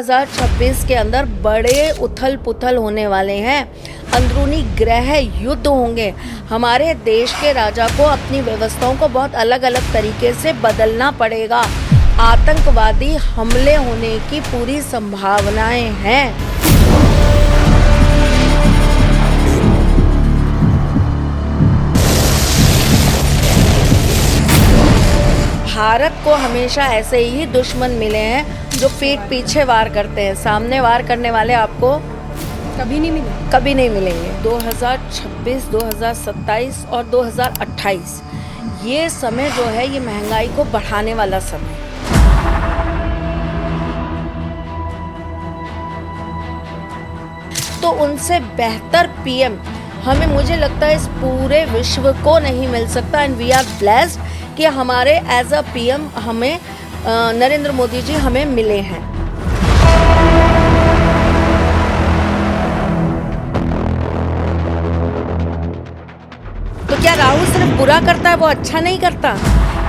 2026 के अंदर बड़े उथल पुथल होने वाले हैं, अंदरूनी गृह युद्ध होंगे। हमारे देश के राजा को अपनी व्यवस्थाओं को बहुत अलग अलग तरीके से बदलना पड़ेगा। आतंकवादी हमले होने की पूरी संभावनाएं हैं। भारत को हमेशा ऐसे ही दुश्मन मिले हैं जो पीठ पीछे वार करते हैं, सामने वार करने वाले आपको कभी नहीं मिले, कभी नहीं मिलेंगे। 2026, 2027 और 2028 ये समय जो है ये महंगाई को बढ़ाने वाला समय है। तो उनसे बेहतर पीएम हमें, मुझे लगता है, इस पूरे विश्व को नहीं मिल सकता। एंड वी आर ब्लेस्ड कि हमारे एज अ पीएम हमें नरेंद्र मोदी जी हमें मिले हैं। तो क्या राहु सिर्फ बुरा करता है, वो अच्छा नहीं करता?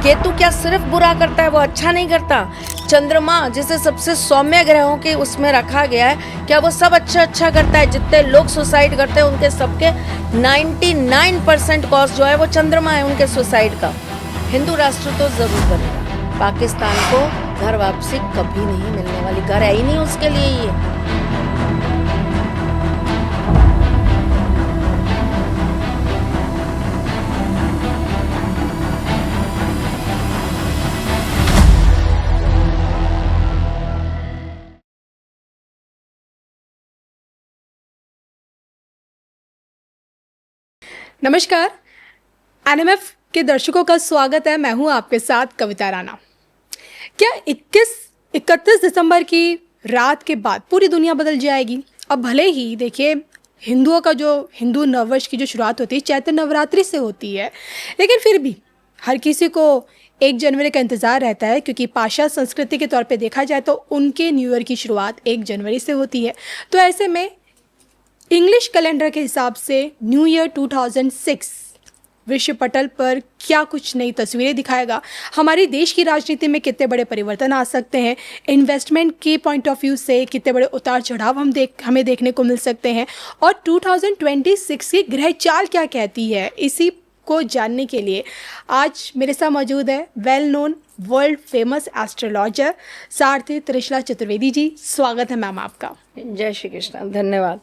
केतु क्या सिर्फ बुरा करता है, वो अच्छा नहीं करता? चंद्रमा जिसे सबसे सौम्य ग्रहों के उसमें रखा गया है, क्या वो सब अच्छा करता है? जितने लोग सुसाइड करते हैं उनके सबके 99% कॉज जो है वो चंद्रमा है उनके सुसाइड का। हिंदू राष्ट्र तो जरूर बनेगा, पाकिस्तान को घर वापसी कभी नहीं मिलने वाली, घर है ही नहीं उसके लिए ये। नमस्कार, एनएमएफ के दर्शकों का स्वागत है। मैं हूं आपके साथ कविता राणा। क्या 31 दिसंबर की रात के बाद पूरी दुनिया बदल जाएगी? अब भले ही देखिए, हिंदुओं का जो हिंदू नववर्ष की जो शुरुआत होती है चैत्र नवरात्रि से होती है, लेकिन फिर भी हर किसी को 1 जनवरी का इंतज़ार रहता है, क्योंकि पाश्चात्य संस्कृति के तौर पे देखा जाए तो उनके न्यू ईयर की शुरुआत 1 जनवरी से होती है। तो ऐसे में इंग्लिश कैलेंडर के हिसाब से न्यू ईयर 2006 विश्व पटल पर क्या कुछ नई तस्वीरें दिखाएगा? हमारी देश की राजनीति में कितने बड़े परिवर्तन आ सकते हैं? इन्वेस्टमेंट के पॉइंट ऑफ व्यू से कितने बड़े उतार चढ़ाव हमें देखने को मिल सकते हैं? और 2026 की ग्रह चाल क्या कहती है? इसी को जानने के लिए आज मेरे साथ मौजूद है well known world famous astrologer सारथी त्रिशला चतुर्वेदी जी। स्वागत है मैम आपका। जय श्री कृष्ण। धन्यवाद।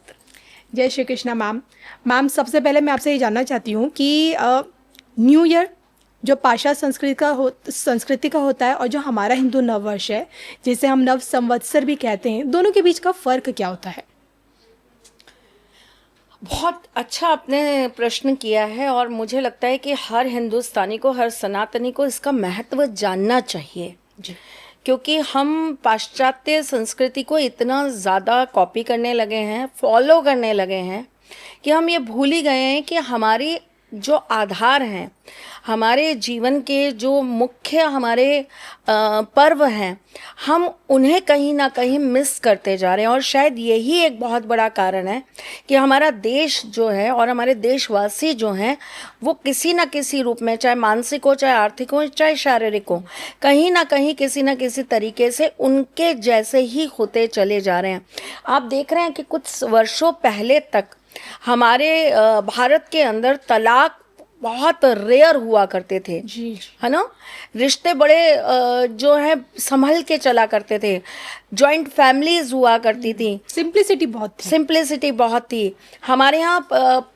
जय श्री कृष्णा मैम, सबसे पहले मैं आपसे ये जानना चाहती हूँ कि न्यू ईयर जो पाश्चात्य संस्कृति का होता है और जो हमारा हिंदू नववर्ष है जिसे हम नव संवत्सर भी कहते हैं, दोनों के बीच का फ़र्क क्या होता है? बहुत अच्छा आपने प्रश्न किया है और मुझे लगता है कि हर हिंदुस्तानी को, हर सनातनी को इसका महत्व जानना चाहिए जी। क्योंकि हम पाश्चात्य संस्कृति को इतना ज़्यादा कॉपी करने लगे हैं, फॉलो करने लगे हैं कि हम ये भूल ही गए हैं कि हमारी जो आधार हैं, हमारे जीवन के जो मुख्य हमारे पर्व हैं, हम उन्हें कहीं ना कहीं मिस करते जा रहे हैं। और शायद यही एक बहुत बड़ा कारण है कि हमारा देश जो है और हमारे देशवासी जो हैं वो किसी न किसी रूप में, चाहे मानसिक हो, चाहे आर्थिक हो, चाहे शारीरिक हो, कहीं ना कहीं किसी न किसी तरीके से उनके जैसे ही होते चले जा रहे हैं। आप देख रहे हैं कि कुछ वर्षों पहले तक हमारे भारत के अंदर तलाक बहुत रेयर हुआ करते थे जी, है ना। रिश्ते बड़े जो है संभल के चला करते थे, जॉइंट फैमिलीज हुआ करती थी, सिंप्लिसिटी बहुत थी। हमारे यहाँ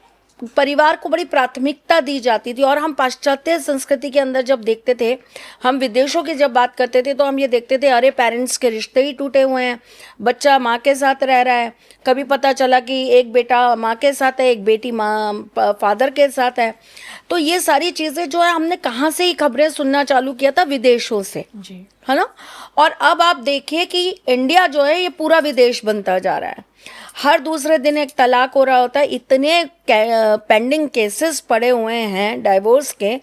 परिवार को बड़ी प्राथमिकता दी जाती थी। और हम पाश्चात्य संस्कृति के अंदर जब देखते थे, हम विदेशों की जब बात करते थे तो हम ये देखते थे, अरे पेरेंट्स के रिश्ते ही टूटे हुए हैं, बच्चा माँ के साथ रह रहा है, कभी पता चला कि एक बेटा माँ के साथ है, एक बेटी माँ फादर के साथ है। तो ये सारी चीज़ें जो है हमने कहाँ से ही खबरें सुनना चालू किया था, विदेशों से जी, है ना। और अब आप देखिए कि इंडिया जो है ये पूरा विदेश बनता जा रहा है। हर दूसरे दिन एक तलाक हो रहा होता है। इतने पेंडिंग केसेस पड़े हुए हैं डाइवोर्स के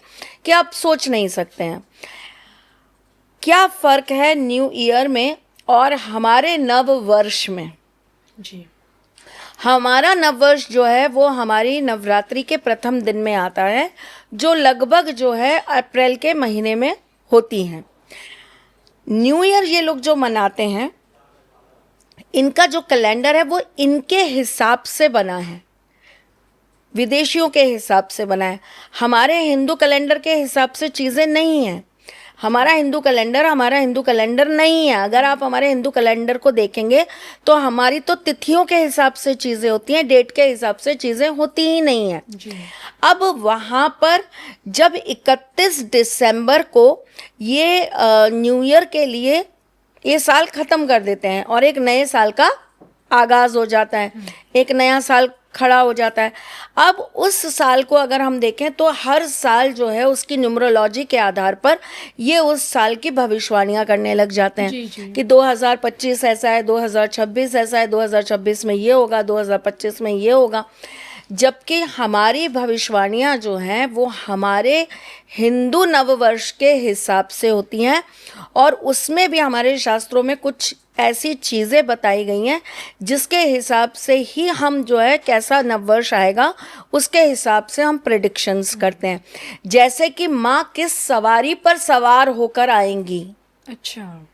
कि आप सोच नहीं सकते हैं। क्या फ़र्क है न्यू ईयर में और हमारे नव वर्ष में जी। हमारा नववर्ष जो है वो हमारी नवरात्रि के प्रथम दिन में आता है, जो लगभग जो है अप्रैल के महीने में होती हैं। न्यू ईयर ये लोग जो मनाते हैं इनका जो कैलेंडर है वो इनके हिसाब से बना है, विदेशियों के हिसाब से बना है। हमारे हिंदू कैलेंडर के हिसाब से चीज़ें नहीं हैं। हमारा हिंदू कैलेंडर नहीं है। अगर आप हमारे हिंदू कैलेंडर को देखेंगे तो हमारी तो तिथियों के हिसाब से चीज़ें होती हैं, डेट के हिसाब से चीज़ें होती ही नहीं हैं। अब वहाँ पर जब 31 दिसंबर को ये न्यू ईयर के लिए ये साल ख़त्म कर देते हैं और एक नए साल का आगाज़ हो जाता है, एक नया साल खड़ा हो जाता है। अब उस साल को अगर हम देखें तो हर साल जो है उसकी न्यूमरोलॉजी के आधार पर ये उस साल की भविष्यवाणियां करने लग जाते हैं कि 2025 ऐसा है, 2026 ऐसा है, 2026 में ये होगा, 2025 में ये होगा। जबकि हमारी भविष्यवाणियां जो हैं वो हमारे हिंदू नववर्ष के हिसाब से होती हैं और उसमें भी हमारे शास्त्रों में कुछ ऐसी चीज़ें बताई गई हैं जिसके हिसाब से ही हम जो है कैसा नववर्ष आएगा उसके हिसाब से हम प्रेडिक्शंस करते हैं। जैसे कि माँ किस सवारी पर सवार होकर आएंगी, अच्छा,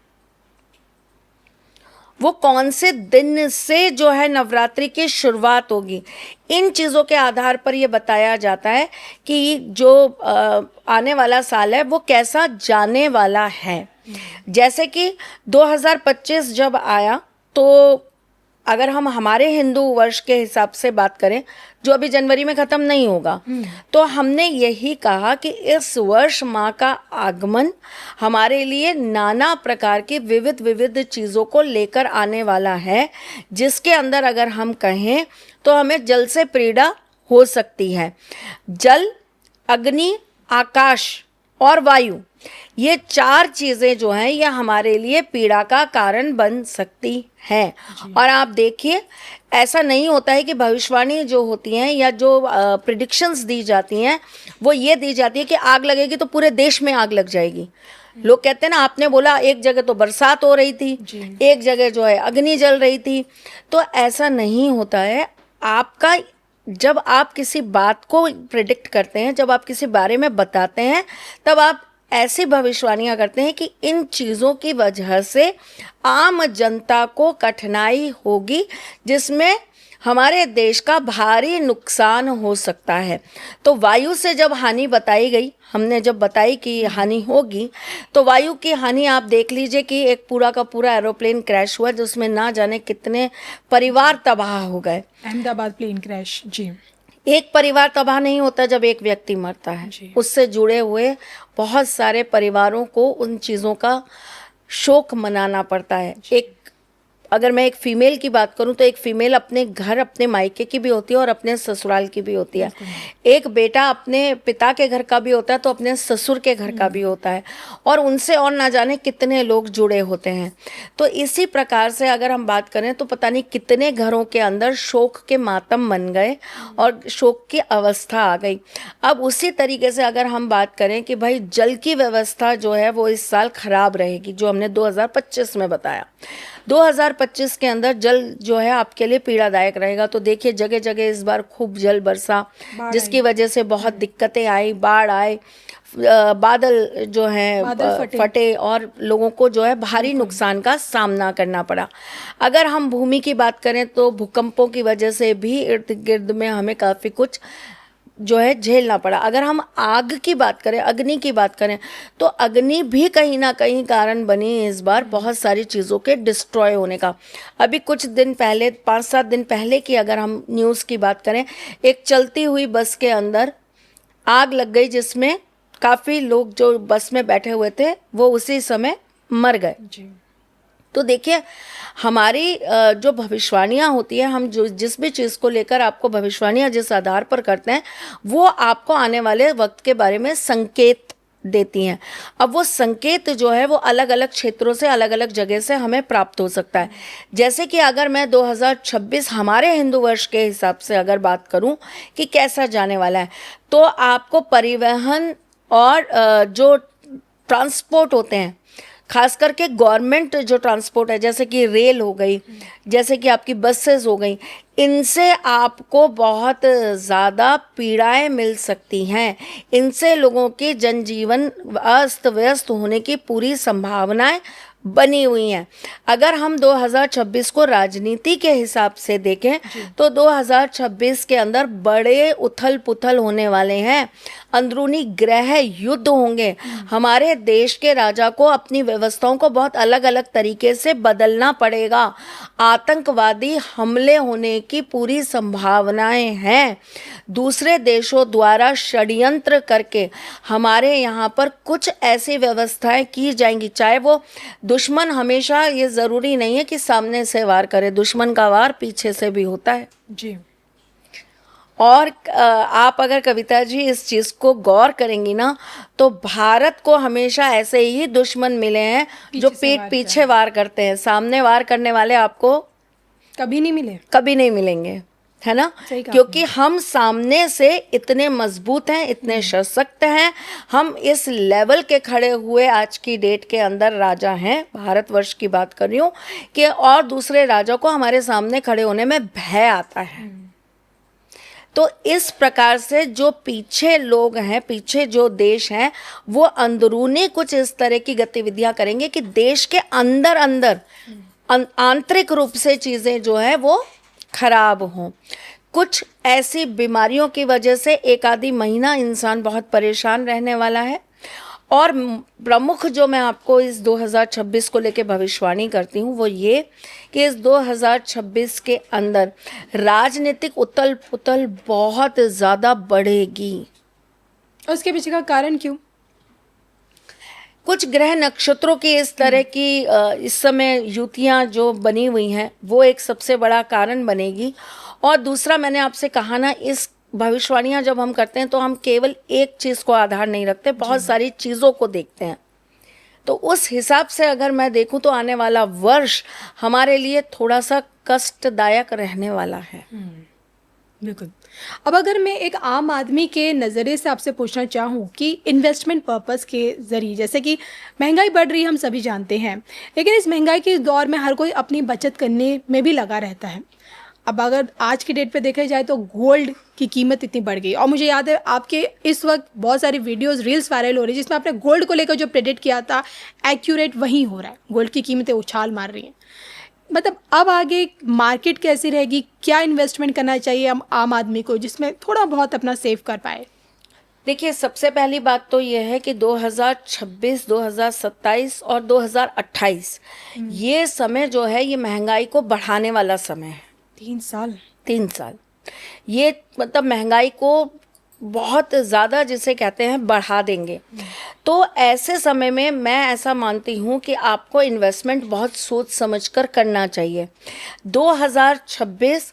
वो कौन से दिन से जो है नवरात्रि की शुरुआत होगी, इन चीज़ों के आधार पर ये बताया जाता है कि जो आने वाला साल है वो कैसा जाने वाला है। जैसे कि 2025 जब आया तो अगर हम हमारे हिंदू वर्ष के हिसाब से बात करें जो अभी जनवरी में ख़त्म नहीं होगा, तो हमने यही कहा कि इस वर्ष माँ का आगमन हमारे लिए नाना प्रकार की विविध विविध चीज़ों को लेकर आने वाला है, जिसके अंदर अगर हम कहें तो हमें जल से पीड़ा हो सकती है। जल, अग्नि, आकाश और वायु, ये चार चीज़ें जो हैं ये हमारे लिए पीड़ा का कारण बन सकती हैं। और आप देखिए ऐसा नहीं होता है कि भविष्यवाणी जो होती हैं या जो प्रिडिक्शंस दी जाती हैं वो ये दी जाती है कि आग लगेगी तो पूरे देश में आग लग जाएगी। लोग कहते हैं ना, आपने बोला एक जगह तो बरसात हो रही थी, एक जगह जो है अग्नि जल रही थी, तो ऐसा नहीं होता है। आपका जब आप किसी बात को प्रिडिक्ट करते हैं, जब आप किसी बारे में बताते हैं, तब आप ऐसी भविष्यवाणियां करते हैं कि इन चीज़ों की वजह से आम जनता को कठिनाई होगी, जिसमें हमारे देश का भारी नुकसान हो सकता है। तो वायु से जब हानि बताई गई, हमने जब बताई कि हानि होगी, तो वायु की हानि आप देख लीजिए कि एक पूरा का पूरा एरोप्लेन क्रैश हुआ जिसमें ना जाने कितने परिवार तबाह हो गए। अहमदाबाद प्लेन क्रैश, जी। एक परिवार तबाह नहीं होता जब एक व्यक्ति मरता है, उससे जुड़े हुए बहुत सारे परिवारों को उन चीज़ों का शोक मनाना पड़ता है। अगर मैं एक फ़ीमेल की बात करूं तो एक फ़ीमेल अपने घर, अपने मायके की भी होती है और अपने ससुराल की भी होती है। एक बेटा अपने पिता के घर का भी होता है तो अपने ससुर के घर का भी होता है, और उनसे और ना जाने कितने लोग जुड़े होते हैं। तो इसी प्रकार से अगर हम बात करें तो पता नहीं कितने घरों के अंदर शोक के मातम बन गए और शोक की अवस्था आ गई। अब उसी तरीके से अगर हम बात करें कि भाई जल की व्यवस्था जो है वो इस साल खराब रहेगी, जो हमने 2025 में बताया, 2025 के अंदर जल जो है आपके लिए पीड़ादायक रहेगा। तो देखिए जगह जगह इस बार खूब जल बरसा, जिसकी वजह से बहुत दिक्कतें आई, बाढ़ आए, बादल जो हैं फटे और लोगों को जो है भारी नुकसान का सामना करना पड़ा। अगर हम भूमि की बात करें तो भूकंपों की वजह से भी इर्द गिर्द में हमें काफ़ी कुछ जो है झेलना पड़ा। अगर हम आग की बात करें, अग्नि की बात करें, तो अग्नि भी कहीं ना कहीं कारण बनी इस बार बहुत सारी चीज़ों के डिस्ट्रॉय होने का। अभी कुछ दिन पहले, 5-7 दिन पहले की अगर हम न्यूज़ की बात करें, एक चलती हुई बस के अंदर आग लग गई जिसमें काफ़ी लोग जो बस में बैठे हुए थे वो उसी समय मर गए। तो देखिए हमारी जो भविष्यवाणियाँ होती है, हम जो जिस भी चीज़ को लेकर आपको भविष्यवाणियाँ जिस आधार पर करते हैं वो आपको आने वाले वक्त के बारे में संकेत देती हैं। अब वो संकेत जो है वो अलग अलग क्षेत्रों से, अलग अलग जगह से हमें प्राप्त हो सकता है। जैसे कि अगर मैं 2026 हमारे हिंदू वर्ष के हिसाब से अगर बात करूं कि कैसा जाने वाला है, तो आपको परिवहन और जो ट्रांसपोर्ट होते हैं, खास करके गवर्नमेंट जो ट्रांसपोर्ट है, जैसे कि रेल हो गई, जैसे कि आपकी बसेस हो गई, इनसे आपको बहुत ज़्यादा पीड़ाएं मिल सकती हैं। इनसे लोगों की जनजीवन अस्त व्यस्त होने की पूरी संभावनाएं बनी हुई हैं। अगर हम 2026 को राजनीति के हिसाब से देखें तो 2026 के अंदर बड़े उथल पुथल होने वाले हैं, अंदरूनी गृह युद्ध होंगे। हमारे देश के राजा को अपनी व्यवस्थाओं को बहुत अलग अलग तरीके से बदलना पड़ेगा। आतंकवादी हमले होने की पूरी संभावनाएं हैं। दूसरे देशों द्वारा षड्यंत्र करके हमारे यहाँ पर कुछ ऐसी व्यवस्थाएं की जाएंगी, चाहे वो दुश्मन, हमेशा ये ज़रूरी नहीं है कि सामने से वार करे, दुश्मन का वार पीछे से भी होता है जी। और आप अगर कविता जी इस चीज़ को गौर करेंगी ना तो भारत को हमेशा ऐसे ही दुश्मन मिले हैं जो पीठ पीछे वार करते हैं। सामने वार करने वाले आपको कभी नहीं मिले, कभी नहीं मिलेंगे, है ना, क्योंकि हम सामने से इतने मजबूत हैं, इतने सशक्त हैं, हम इस लेवल के खड़े हुए आज की डेट के अंदर राजा हैं, भारतवर्ष की बात कर रही हूँ, कि और दूसरे राजा को हमारे सामने खड़े होने में भय आता है। तो इस प्रकार से जो पीछे लोग हैं, पीछे जो देश हैं, वो अंदरूनी कुछ इस तरह की गतिविधियां करेंगे कि देश के अंदर अंदर आंतरिक रूप से चीज़ें जो है वो खराब हों। कुछ ऐसी बीमारियों की वजह से एक आधी महीना इंसान बहुत परेशान रहने वाला है। और प्रमुख जो मैं आपको इस 2026 को लेके भविष्यवाणी करती हूँ वो ये कि इस 2026 के अंदर राजनीतिक उथल पुथल बहुत ज़्यादा बढ़ेगी। उसके पीछे का कारण क्यों? कुछ ग्रह नक्षत्रों की इस तरह की इस समय युतियाँ जो बनी हुई हैं वो एक सबसे बड़ा कारण बनेगी। और दूसरा, मैंने आपसे कहा ना, इस भविष्यवाणियाँ जब हम करते हैं तो हम केवल एक चीज़ को आधार नहीं रखते, बहुत सारी चीज़ों को देखते हैं। तो उस हिसाब से अगर मैं देखूं तो आने वाला वर्ष हमारे लिए थोड़ा सा कष्टदायक रहने वाला है। बिल्कुल। अब अगर मैं एक आम आदमी के नज़रिए से आपसे पूछना चाहूँ कि इन्वेस्टमेंट पर्पस के ज़रिए, जैसे कि महंगाई बढ़ रही है, हम सभी जानते हैं, लेकिन इस महंगाई के दौर में हर कोई अपनी बचत करने में भी लगा रहता है। अब अगर आज की डेट पे देखा जाए तो गोल्ड की कीमत इतनी बढ़ गई, और मुझे याद है आपके इस वक्त बहुत सारी वीडियोस रील्स वायरल हो रही है जिसमें आपने गोल्ड को लेकर जो प्रेडिक्ट किया था एक्यूरेट वही हो रहा है। गोल्ड की कीमतें उछाल मार रही हैं। मतलब अब आगे मार्केट कैसी रहेगी, क्या इन्वेस्टमेंट करना चाहिए हम आम आदमी को जिसमें थोड़ा बहुत अपना सेव कर पाए? देखिए, सबसे पहली बात तो यह है कि 2026, 2027 और 2028 ये समय जो है ये महंगाई को बढ़ाने वाला समय है। 3 साल ये मतलब महंगाई को बहुत ज़्यादा, जिसे कहते हैं, बढ़ा देंगे। तो ऐसे समय में मैं ऐसा मानती हूँ कि आपको इन्वेस्टमेंट बहुत सोच समझकर करना चाहिए। 2026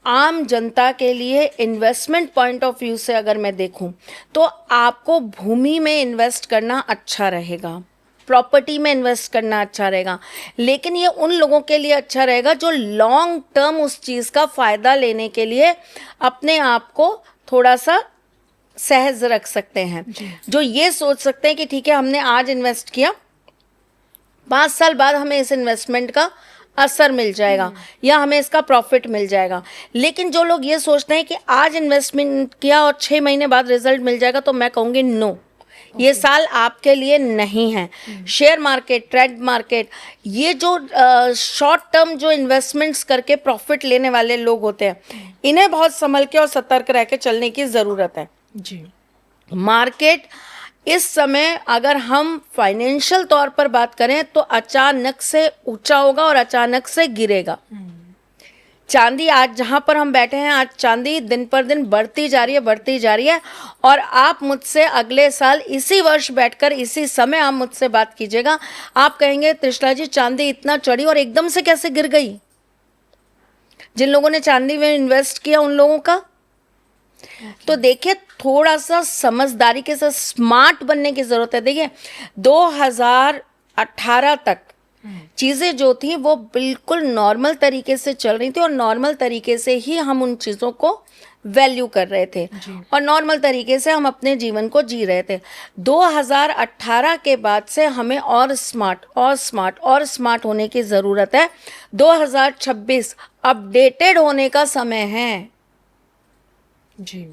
आम जनता के लिए इन्वेस्टमेंट पॉइंट ऑफ व्यू से अगर मैं देखूं तो आपको भूमि में इन्वेस्ट करना अच्छा रहेगा, प्रॉपर्टी में इन्वेस्ट करना अच्छा रहेगा, लेकिन ये उन लोगों के लिए अच्छा रहेगा जो लॉन्ग टर्म उस चीज़ का फ़ायदा लेने के लिए अपने आप को थोड़ा सा सहज रख सकते हैं, जो ये सोच सकते हैं कि ठीक है, हमने आज इन्वेस्ट किया, 5 साल बाद हमें इस इन्वेस्टमेंट का असर मिल जाएगा या हमें इसका प्रॉफिट मिल जाएगा। लेकिन जो लोग ये सोचते हैं कि आज इन्वेस्टमेंट किया और 6 महीने बाद रिजल्ट मिल जाएगा, तो मैं कहूँगी नो, ये साल आपके लिए नहीं है। शेयर मार्केट, ट्रेड मार्केट, ये जो शॉर्ट टर्म जो इन्वेस्टमेंट्स करके प्रॉफिट लेने वाले लोग होते हैं, इन्हें बहुत संभल के और सतर्क रह के चलने की ज़रूरत है जी। मार्केट इस समय अगर हम फाइनेंशियल तौर पर बात करें तो अचानक से ऊंचा होगा और अचानक से गिरेगा। चांदी, आज जहां पर हम बैठे हैं, आज चांदी दिन पर दिन बढ़ती जा रही है। और आप मुझसे अगले साल इसी वर्ष बैठकर इसी समय आप मुझसे बात कीजिएगा, आप कहेंगे त्रिशला जी चांदी इतना चढ़ी और एकदम से कैसे गिर गई। जिन लोगों ने चांदी में इन्वेस्ट किया उन लोगों का तो देखिए, थोड़ा सा समझदारी के साथ स्मार्ट बनने की जरूरत है। देखिए, 2018 तक चीज़ें जो थी वो बिल्कुल नॉर्मल तरीके से चल रही थी और नॉर्मल तरीके से ही हम उन चीज़ों को वैल्यू कर रहे थे और नॉर्मल तरीके से हम अपने जीवन को जी रहे थे। 2018 के बाद से हमें और स्मार्ट होने की ज़रूरत है। 2026 अपडेटेड होने का समय है जी।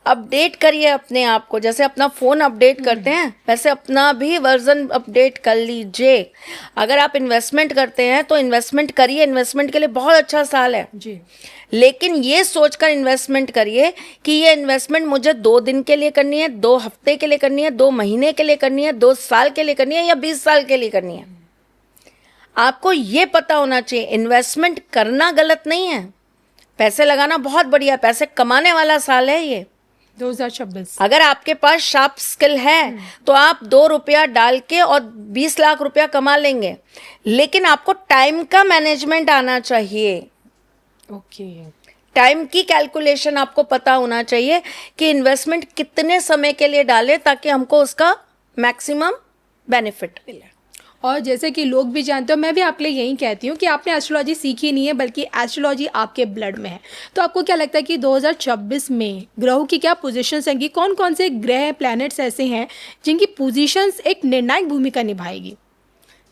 अपडेट करिए अपने आप को, जैसे अपना फ़ोन अपडेट करते हैं वैसे अपना भी वर्जन अपडेट कर लीजिए। अगर आप इन्वेस्टमेंट करते हैं तो इन्वेस्टमेंट करिए, इन्वेस्टमेंट के लिए बहुत अच्छा साल है, जी। लेकिन ये सोचकर इन्वेस्टमेंट करिए कि ये इन्वेस्टमेंट मुझे 2 दिन के लिए करनी है, 2 हफ्ते के लिए करनी है, 2 महीने के लिए करनी है, 2 साल के लिए करनी है या 20 साल के लिए करनी है। आपको ये पता होना चाहिए इन्वेस्टमेंट करना गलत नहीं है, पैसे लगाना बहुत बढ़िया, पैसे कमाने वाला साल है ये 2026। अगर आपके पास शार्प स्किल है तो आप 2 रुपया डाल के और 20 लाख रुपया कमा लेंगे, लेकिन आपको टाइम का मैनेजमेंट आना चाहिए। ओके। टाइम की कैलकुलेशन आपको पता होना चाहिए कि इन्वेस्टमेंट कितने समय के लिए डालें ताकि हमको उसका मैक्सिमम बेनिफिट मिले। और जैसे कि लोग भी जानते हो, मैं भी आपके लिए यही कहती हूँ कि आपने एस्ट्रोलॉजी सीखी नहीं है बल्कि एस्ट्रोलॉजी आपके ब्लड में है। तो आपको क्या लगता है कि 2026 में ग्रहों की क्या पोजीशंस हैं, कौन कौन से ग्रह प्लैनेट्स ऐसे हैं जिनकी पोजीशंस एक निर्णायक भूमिका निभाएगी?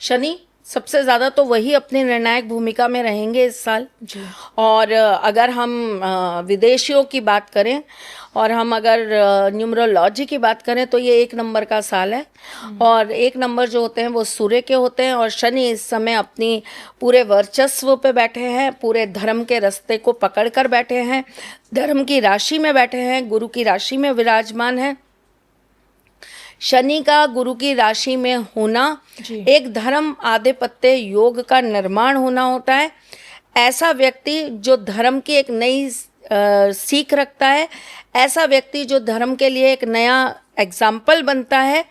शनि सबसे ज़्यादा तो वही अपनी निर्णायक भूमिका में रहेंगे इस साल जी। और अगर हम विदेशियों की बात करें और हम अगर न्यूमरोलॉजी की बात करें तो ये 1 नंबर का साल है और 1 नंबर जो होते हैं वो सूर्य के होते हैं और शनि इस समय अपनी पूरे वर्चस्व पे बैठे हैं, पूरे धर्म के रास्ते को पकड़ कर बैठे हैं, धर्म की राशि में बैठे हैं, गुरु की राशि में विराजमान है। शनि का गुरु की राशि में होना एक धर्म आधिपत्य योग का निर्माण होना होता है। ऐसा व्यक्ति जो धर्म की एक नई सीख रखता है, ऐसा व्यक्ति जो धर्म के लिए एक नया एग्जाम्पल बनता है,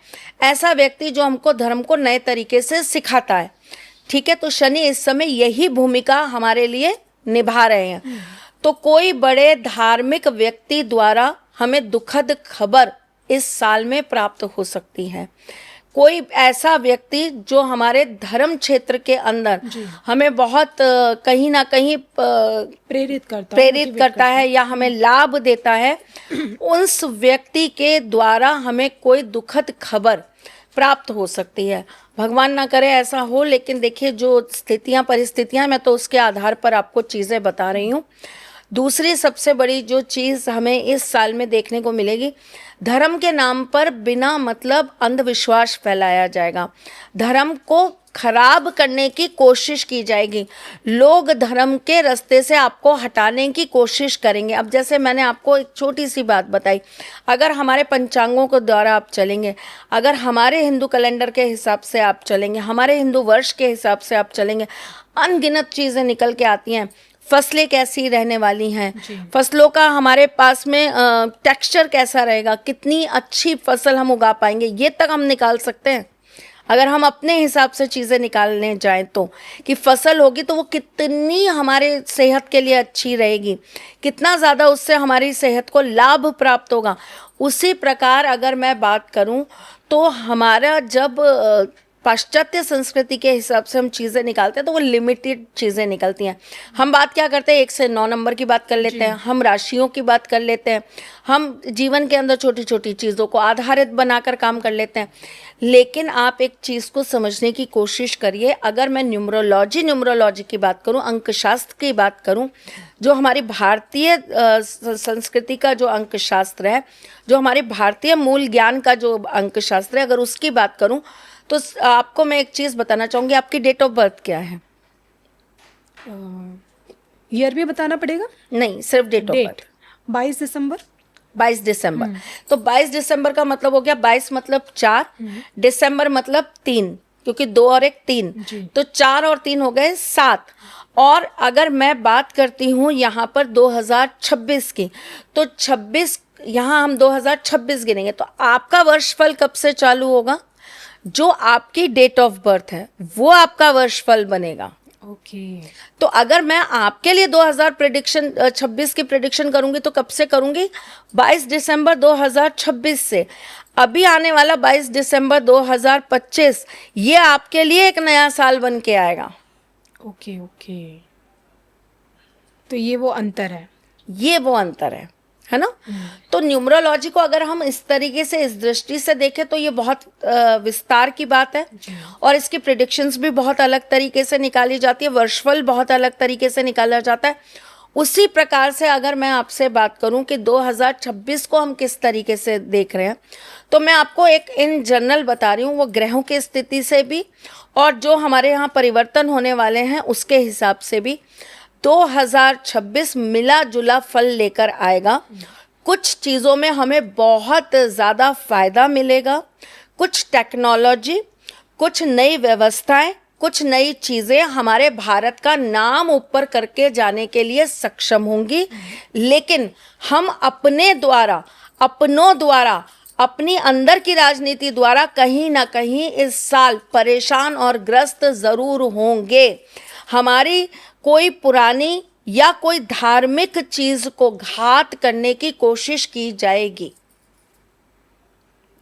ऐसा व्यक्ति जो हमको धर्म को नए तरीके से सिखाता है। ठीक है, तो शनि इस समय यही भूमिका हमारे लिए निभा रहे हैं। तो कोई बड़े धार्मिक व्यक्ति द्वारा हमें दुखद खबर इस साल में प्राप्त हो सकती है। कोई ऐसा व्यक्ति जो हमारे धर्म क्षेत्र के अंदर हमें बहुत कहीं ना कहीं प्रेरित करता है या हमें लाभ देता है, उस व्यक्ति के द्वारा हमें कोई दुखद खबर प्राप्त हो सकती है। भगवान ना करे ऐसा हो, लेकिन देखिए जो स्थितियां परिस्थितियां, मैं तो उसके आधार पर आपको चीज़ें बता रही हूँ। दूसरी सबसे बड़ी जो चीज़ हमें इस साल में देखने को मिलेगी, धर्म के नाम पर बिना मतलब अंधविश्वास फैलाया जाएगा, धर्म को खराब करने की कोशिश की जाएगी, लोग धर्म के रास्ते से आपको हटाने की कोशिश करेंगे। अब जैसे मैंने आपको एक छोटी सी बात बताई, अगर हमारे पंचांगों के द्वारा आप चलेंगे, अगर हमारे हिंदू कैलेंडर के हिसाब से आप चलेंगे, हमारे हिंदू वर्ष के हिसाब से आप चलेंगे, अनगिनत चीज़ें निकल के आती हैं। फसलें कैसी रहने वाली हैं, फसलों का हमारे पास में टेक्सचर कैसा रहेगा, कितनी अच्छी फसल हम उगा पाएंगे, ये तक हम निकाल सकते हैं अगर हम अपने हिसाब से चीज़ें निकालने जाएं तो, कि फसल होगी तो वो कितनी हमारे सेहत के लिए अच्छी रहेगी, कितना ज़्यादा उससे हमारी सेहत को लाभ प्राप्त होगा। उसी प्रकार अगर मैं बात करूं तो हमारा जब पाश्चात्य संस्कृति के हिसाब से हम चीज़ें निकालते हैं तो वो लिमिटेड चीज़ें निकलती हैं। हम बात क्या करते हैं, 1 से 9 नंबर की बात कर लेते हैं, हम राशियों की बात कर लेते हैं, हम जीवन के अंदर छोटी छोटी चीज़ों को आधारित बनाकर काम कर लेते हैं। लेकिन आप एक चीज़ को समझने की कोशिश करिए, अगर मैं न्यूमरोलॉजी की बात करूं, अंकशास्त्र की बात करूं, जो हमारी भारतीय संस्कृति का जो अंकशास्त्र है, जो हमारे भारतीय मूल ज्ञान का जो अंकशास्त्र है, अगर उसकी बात करूं तो आपको मैं एक चीज़ बताना चाहूँगी, आपकी डेट ऑफ बर्थ क्या है? ईयर भी बताना पड़ेगा? नहीं, सिर्फ डेट ऑफ बर्थ। 22 दिसंबर। 22 दिसंबर। तो 22 दिसंबर का मतलब हो गया, 22 मतलब 4, दिसंबर मतलब 3, क्योंकि 2 और 1 3, तो 4 और 3 हो गए 7। और अगर मैं बात करती हूँ यहाँ पर 2026 की, तो 26 यहाँ हम 2026 गिनेंगे, तो आपका वर्षफल कब से चालू होगा? जो आपकी डेट ऑफ बर्थ है वो आपका वर्षफल बनेगा। ओके। तो अगर मैं आपके लिए 2026 की प्रेडिक्शन करूंगी तो कब से करूंगी? 22 दिसंबर 2026 से। अभी आने वाला 22 दिसंबर 2025 ये आपके लिए एक नया साल बन के आएगा। ओके ओके, तो ये वो अंतर है ना? तो न्यूमरोलॉजी को अगर हम इस तरीके से, इस दृष्टि से देखें तो ये बहुत विस्तार की बात है और इसकी प्रेडिक्शंस भी बहुत अलग तरीके से निकाली जाती है, वर्षफल बहुत अलग तरीके से निकाला जाता है उसी प्रकार से अगर मैं आपसे बात करूं कि 2026 को हम किस तरीके से देख रहे हैं, तो मैं आपको एक इन जनरल बता रही हूँ, वो ग्रहों की स्थिति से भी और जो हमारे यहाँ परिवर्तन होने वाले हैं उसके हिसाब से भी 2026 मिला जुला फल लेकर आएगा। कुछ चीज़ों में हमें बहुत ज़्यादा फायदा मिलेगा, कुछ टेक्नोलॉजी, कुछ नई व्यवस्थाएं, कुछ नई चीज़ें हमारे भारत का नाम ऊपर करके जाने के लिए सक्षम होंगी। लेकिन हम अपने द्वारा, अपनों द्वारा, अपनी अंदर की राजनीति द्वारा कहीं ना कहीं इस साल परेशान और ग्रस्त ज़रूर होंगे। हमारी कोई पुरानी या कोई धार्मिक चीज़ को घात करने की कोशिश की जाएगी।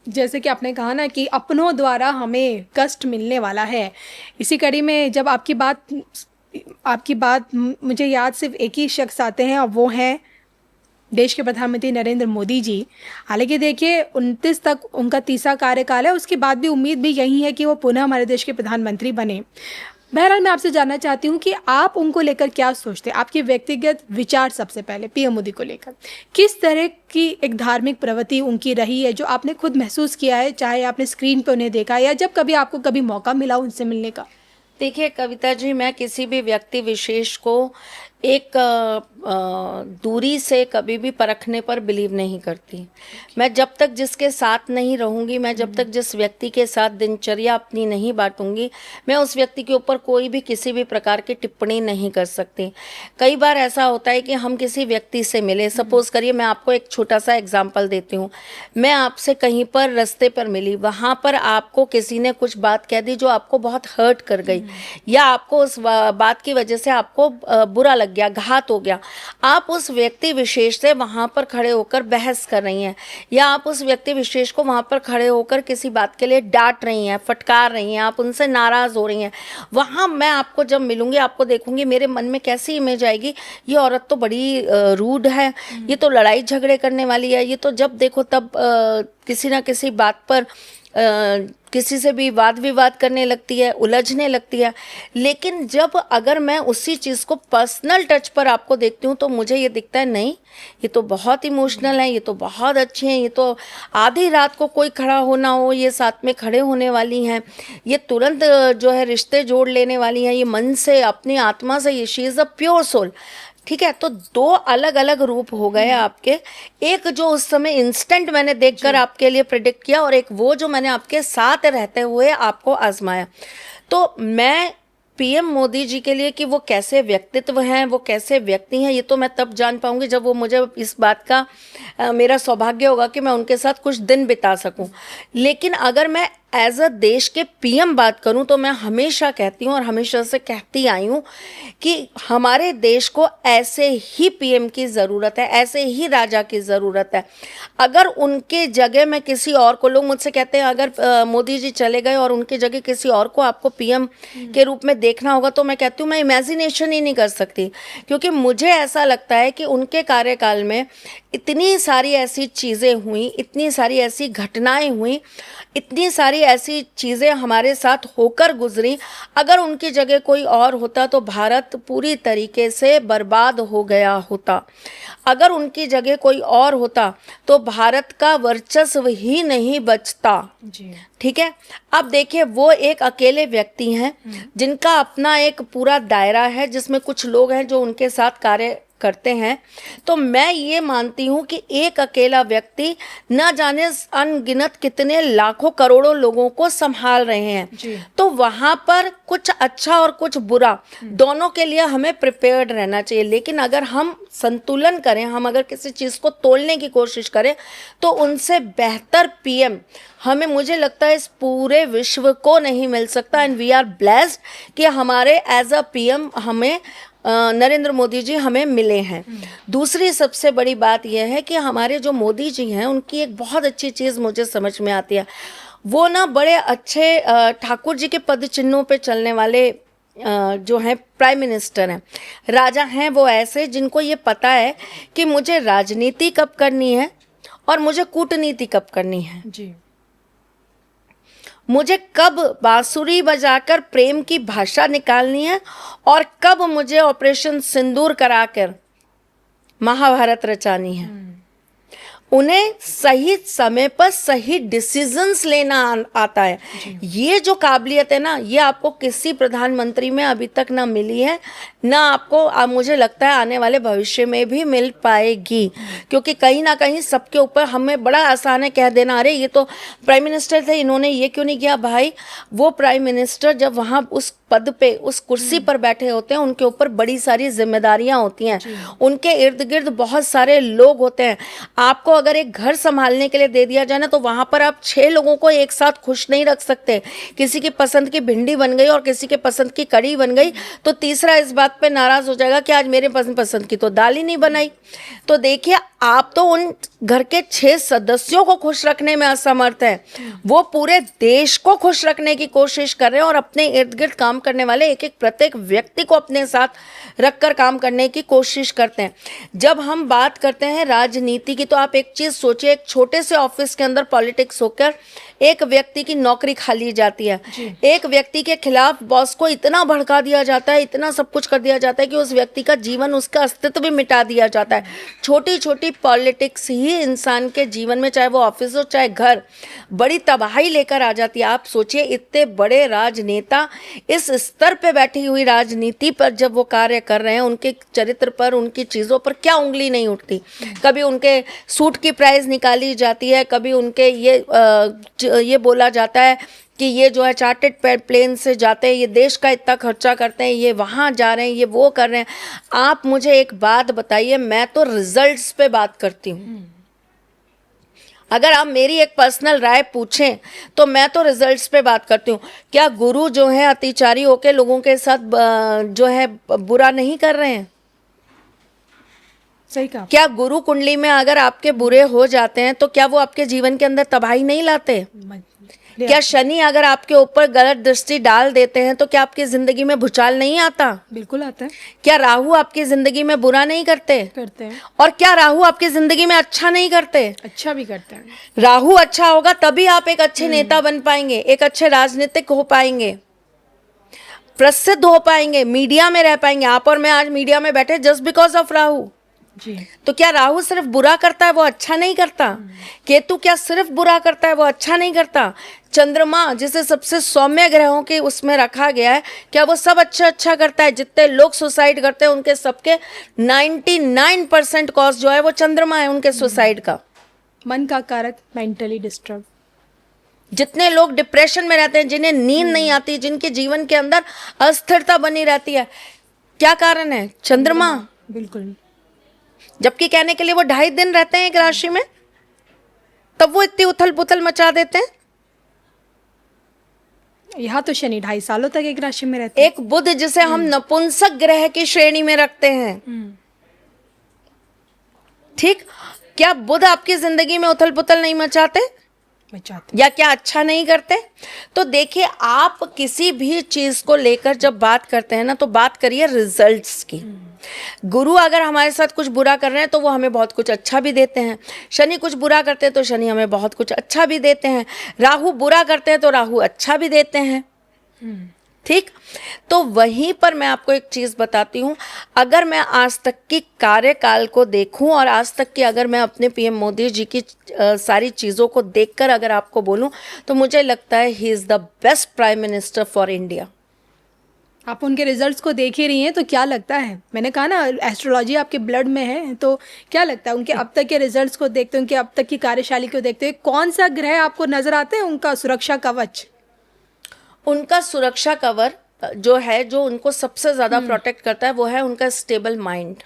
जैसे कि आपने कहा ना कि अपनों द्वारा हमें कष्ट मिलने वाला है, इसी कड़ी में जब आपकी बात मुझे याद सिर्फ एक ही शख्स आते हैं और वो हैं देश के प्रधानमंत्री नरेंद्र मोदी जी। हालांकि देखिए 29 तक उनका तीसरा कार्यकाल है, उसके बाद भी उम्मीद भी यही है कि वो पुनः हमारे देश के प्रधानमंत्री बने। बहरहाल मैं आपसे जानना चाहती हूँ कि आप उनको लेकर क्या सोचते हैं, आपके व्यक्तिगत विचार सबसे पहले पीएम मोदी को लेकर। किस तरह की एक धार्मिक प्रवृत्ति उनकी रही है जो आपने खुद महसूस किया है, चाहे आपने स्क्रीन पर उन्हें देखा या जब कभी आपको कभी मौका मिला उनसे मिलने का? देखिए कविता जी, मैं किसी भी व्यक्ति विशेष को एक दूरी से कभी भी परखने पर बिलीव नहीं करती। मैं जब तक जिसके साथ नहीं रहूँगी, मैं जब तक जिस व्यक्ति के साथ दिनचर्या अपनी नहीं बांटूंगी, मैं उस व्यक्ति के ऊपर कोई भी किसी भी प्रकार की टिप्पणी नहीं कर सकती। कई बार ऐसा होता है कि हम किसी व्यक्ति से मिले, सपोज़ करिए मैं आपको एक छोटा सा एग्जाम्पल देती हूँ। मैं आपसे कहीं पर रास्ते पर मिली, वहाँ पर आपको किसी ने कुछ बात कह दी जो आपको बहुत हर्ट कर गई, या आपको उस बात की वजह से आपको बुरा लग गया, घात हो गया। आप उस व्यक्ति विशेष से वहाँ पर खड़े होकर बहस कर रही हैं, या आप उस व्यक्ति विशेष को वहाँ पर खड़े होकर किसी बात के लिए डांट रही हैं, फटकार रही हैं, आप उनसे नाराज़ हो रही हैं। वहाँ मैं आपको जब मिलूंगी, आपको देखूंगी, मेरे मन में कैसी इमेज आएगी, ये औरत तो बड़ी रूड है, ये तो लड़ाई झगड़े करने वाली है, ये तो जब देखो तब किसी ना किसी बात पर किसी से भी वाद विवाद करने लगती है, उलझने लगती है। लेकिन जब अगर मैं उसी चीज़ को पर्सनल टच पर आपको देखती हूँ तो मुझे ये दिखता है, नहीं ये तो बहुत इमोशनल है, ये तो बहुत अच्छी हैं, ये तो आधी रात को कोई खड़ा होना हो ये साथ में खड़े होने वाली हैं, ये तुरंत जो है रिश्ते जोड़ लेने वाली हैं, ये मन से अपनी आत्मा से, ये she is a pure soul. ठीक है, तो दो अलग अलग रूप हो गए आपके। एक जो उस समय इंस्टेंट मैंने देखकर आपके लिए प्रेडिक्ट किया, और एक वो जो मैंने आपके साथ रहते हुए आपको आजमाया। तो मैं पीएम मोदी जी के लिए कि वो कैसे व्यक्तित्व हैं, वो कैसे व्यक्ति हैं, ये तो मैं तब जान पाऊंगी जब वो मुझे इस बात का मेरा सौभाग्य होगा कि मैं उनके साथ कुछ दिन बिता सकूं। लेकिन अगर मैं एज अ देश के पीएम बात करूं तो मैं हमेशा कहती हूं और हमेशा से कहती आई हूं कि हमारे देश को ऐसे ही पीएम की ज़रूरत है, ऐसे ही राजा की ज़रूरत है। अगर उनके जगह मैं किसी और को, लोग मुझसे कहते हैं अगर मोदी जी चले गए और उनकी जगह किसी और को आपको पीएम के रूप में देखना होगा, तो मैं कहती हूँ मैं इमेजिनेशन ही नहीं कर सकती, क्योंकि मुझे ऐसा लगता है कि उनके कार्यकाल में इतनी सारी ऐसी चीज़ें हुई, इतनी सारी ऐसी घटनाएं हुई, इतनी सारी ऐसी चीज़ें हमारे साथ होकर गुजरी। अगर उनकी जगह कोई और होता तो भारत पूरी तरीके से बर्बाद हो गया होता। अगर उनकी जगह कोई और होता तो भारत का वर्चस्व ही नहीं बचता जी। ठीक है, अब देखिए वो एक अकेले व्यक्ति हैं जिनका अपना एक पूरा दायरा है, जिसमें कुछ लोग हैं जो उनके साथ कार्य करते हैं। तो मैं ये मानती हूँ कि एक अकेला व्यक्ति न जाने अनगिनत कितने लाखों करोड़ों लोगों को संभाल रहे हैं। तो वहाँ पर कुछ अच्छा और कुछ बुरा दोनों के लिए हमें प्रिपेयर्ड रहना चाहिए। लेकिन अगर हम संतुलन करें, हम अगर किसी चीज़ को तोलने की कोशिश करें, तो उनसे बेहतर पीएम हमें, मुझे लगता है, इस पूरे विश्व को नहीं मिल सकता। एंड वी आर ब्लेस्ड कि हमारे एज अ पीएम हमें नरेंद्र मोदी जी हमें मिले हैं। दूसरी सबसे बड़ी बात यह है कि हमारे जो मोदी जी हैं उनकी एक बहुत अच्छी चीज़ मुझे समझ में आती है, वो ना बड़े अच्छे ठाकुर जी के पद चिन्हों पे चलने वाले जो हैं प्राइम मिनिस्टर हैं, राजा हैं, वो ऐसे जिनको ये पता है कि मुझे राजनीति कब करनी है और मुझे कूटनीति कब करनी है जी। मुझे कब बांसुरी बजाकर प्रेम की भाषा निकालनी है और कब मुझे ऑपरेशन सिंदूर कराकर महाभारत रचानी है। उन्हें सही समय पर सही डिसीजंस लेना आता है। ये जो काबिलियत है ना, ये आपको किसी प्रधानमंत्री में अभी तक ना मिली है, ना आपको मुझे लगता है आने वाले भविष्य में भी मिल पाएगी। क्योंकि कहीं ना कहीं सबके ऊपर हमें बड़ा आसान है कह देना, अरे ये तो प्राइम मिनिस्टर थे, इन्होंने ये क्यों नहीं किया। भाई वो प्राइम मिनिस्टर जब वहाँ उस पद पे, उस कुर्सी पर बैठे होते हैं, उनके ऊपर बड़ी सारी जिम्मेदारियां होती हैं, उनके इर्द गिर्द बहुत सारे लोग होते हैं। आपको अगर एक घर संभालने के लिए दे दिया जाए ना, तो वहां पर आप 6 लोगों को एक साथ खुश नहीं रख सकते। किसी की पसंद की भिंडी बन गई और किसी के पसंद की कड़ी बन गई, तो तीसरा इस बात पे नाराज हो जाएगा कि आज मेरे पसंद की तो दाल ही नहीं बनाई। तो देखिए, आप तो उन घर के 6 सदस्यों को खुश रखने में असमर्थ हैं, वो पूरे देश को खुश रखने की कोशिश कर रहे हैं और अपने इर्द गिर्द काम करने वाले एक प्रत्येक व्यक्ति को अपने साथ रखकर काम करने की कोशिश करते हैं। जब हम बात करते हैं राजनीति की, तो आप एक चीज सोचिए, एक छोटे से ऑफिस के अंदर पॉलिटिक्स होकर एक व्यक्ति की नौकरी खा ली जाती है, एक व्यक्ति के खिलाफ बॉस को इतना भड़का दिया जाता है, इतना सब कुछ कर दिया जाता है कि उस व्यक्ति का जीवन, उसका अस्तित्व भी मिटा दिया जाता है। छोटी छोटी पॉलिटिक्स ही इंसान के जीवन में, चाहे वो ऑफिस हो चाहे घर, बड़ी तबाही लेकर आ जाती है। आप सोचिए, इतने बड़े राजनेता इस स्तर पे बैठी हुई राजनीति पर जब वो कार्य कर रहे हैं, उनके चरित्र पर, उनकी चीज़ों पर क्या उंगली नहीं उठती। कभी उनके सूट की प्राइस निकाली जाती है, कभी उनके ये बोला जाता है कि ये जो है चार्टर्ड प्लेन से जाते हैं, ये देश का इतना खर्चा करते हैं, ये वहाँ जा रहे हैं, ये वो कर रहे हैं। आप मुझे एक बात बताइए, मैं तो रिजल्ट्स पे बात करती हूँ। अगर आप मेरी एक पर्सनल राय पूछें तो मैं तो रिजल्ट्स पे बात करती हूँ। क्या गुरु जो है अत्याचारी होकर लोगों के साथ जो है बुरा नहीं कर रहे हैं? सही कहा। क्या गुरु कुंडली में अगर आपके बुरे हो जाते हैं तो क्या वो आपके जीवन के अंदर तबाही नहीं लाते? क्या शनि अगर आपके ऊपर गलत दृष्टि डाल देते हैं तो क्या आपकी जिंदगी में भूचाल नहीं आता? बिल्कुल आता है। क्या राहु आपकी जिंदगी में बुरा नहीं करते हैं। और क्या राहु आपकी जिंदगी में अच्छा नहीं करते? अच्छा भी करते हैं। राहु अच्छा होगा तभी आप एक अच्छे नेता बन पाएंगे, एक अच्छे राजनीतिक हो पाएंगे, प्रसिद्ध हो पाएंगे, मीडिया में रह पाएंगे। आप और मैं आज मीडिया में बैठे जस्ट बिकॉज ऑफ राहु। जी। तो क्या राहु सिर्फ बुरा करता है, वो अच्छा नहीं करता? केतु क्या सिर्फ बुरा करता है, वो अच्छा नहीं करता? चंद्रमा जिसे सबसे सौम्य ग्रहों के उसमें रखा गया है, क्या वो सब अच्छा करता है? जितने लोग सुसाइड करते हैं उनके सबके 99% कॉज जो है वो चंद्रमा है उनके सुसाइड का। मन का कारक, मेंटली डिस्टर्ब। जितने लोग डिप्रेशन में रहते हैं, जिन्हें नींद नहीं आती, जिनके जीवन के अंदर अस्थिरता बनी रहती है, क्या कारण है? चंद्रमा। बिल्कुल। जबकि कहने के लिए वो 2.5 दिन रहते हैं एक राशि में, तब वो इतनी उथल पुथल मचा देते हैं। यहाँ तो शनि 2.5 सालों तक एक राशि में रहते हैं। एक बुध जिसे हम नपुंसक ग्रह की श्रेणी में रखते हैं, ठीक, क्या बुध आपकी जिंदगी में उथल पुथल नहीं मचाते या क्या अच्छा नहीं करते? तो देखिए, आप किसी भी चीज को लेकर जब बात करते हैं ना, तो बात करिए रिजल्ट्स की। गुरु अगर हमारे साथ कुछ बुरा कर रहे हैं तो वो हमें बहुत कुछ अच्छा भी देते हैं। शनि कुछ बुरा करते हैं तो शनि हमें बहुत कुछ अच्छा भी देते हैं। राहु बुरा करते हैं तो राहु अच्छा भी देते हैं, ठीक। तो वहीं पर मैं आपको एक चीज बताती हूँ, अगर मैं आज तक की कार्यकाल को देखूं और आज तक की अगर मैं अपने पीएम मोदी जी की सारी चीज़ों को देखकर अगर आपको बोलूं, तो मुझे लगता है he is the best prime minister for India. आप उनके रिजल्ट्स को देख ही रही हैं, तो क्या लगता है, मैंने कहा ना एस्ट्रोलॉजी आपके ब्लड में है, तो क्या लगता है उनके अब तक के रिजल्ट्स को देखते हुए, उनके अब तक की कार्यशैली को देखते हुए, कौन सा ग्रह आपको नजर आता है उनका सुरक्षा कवच? उनका सुरक्षा कवर जो है, जो उनको सबसे ज़्यादा प्रोटेक्ट करता है, वो है उनका स्टेबल माइंड।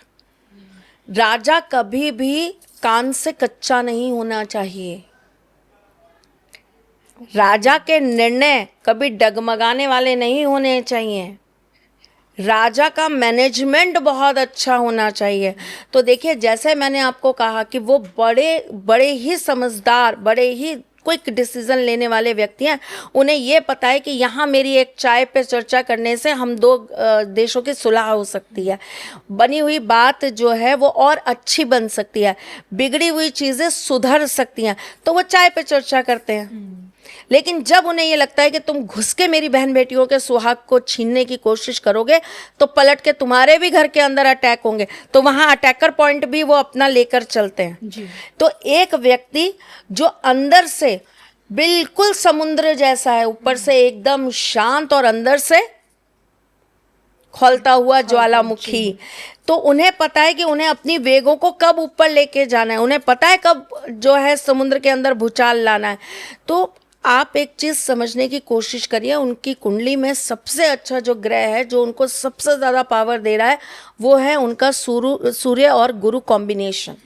राजा कभी भी कान से कच्चा नहीं होना चाहिए। राजा के निर्णय कभी डगमगाने वाले नहीं होने चाहिए। राजा का मैनेजमेंट बहुत अच्छा होना चाहिए। तो देखिए, जैसे मैंने आपको कहा कि वो बड़े ही समझदार, बड़े ही क्विक डिसीजन लेने वाले व्यक्ति हैं। उन्हें ये पता है कि यहाँ मेरी एक चाय पे चर्चा करने से हम 2 देशों की सुलह हो सकती है, बनी हुई बात जो है वो और अच्छी बन सकती है, बिगड़ी हुई चीज़ें सुधर सकती हैं, तो वो चाय पे चर्चा करते हैं। लेकिन जब उन्हें ये लगता है कि तुम घुस के मेरी बहन बेटियों के सुहाग को छीनने की कोशिश करोगे तो पलट के तुम्हारे भी घर के अंदर अटैक होंगे, तो वहां अटैकर पॉइंट भी वो अपना लेकर चलते हैं जी। तो एक व्यक्ति जो अंदर से बिल्कुल समुद्र जैसा है, ऊपर से एकदम शांत और अंदर से खौलता हुआ ज्वालामुखी, तो उन्हें पता है कि उन्हें अपनी वेगों को कब ऊपर लेके जाना है, उन्हें पता है कब जो है समुद्र के अंदर भूचाल लाना है। तो आप एक चीज समझने की कोशिश करिए, उनकी कुंडली में सबसे अच्छा जो ग्रह है, जो उनको सबसे ज्यादा पावर दे रहा है, वो है उनका सूर्य और गुरु कॉम्बिनेशन।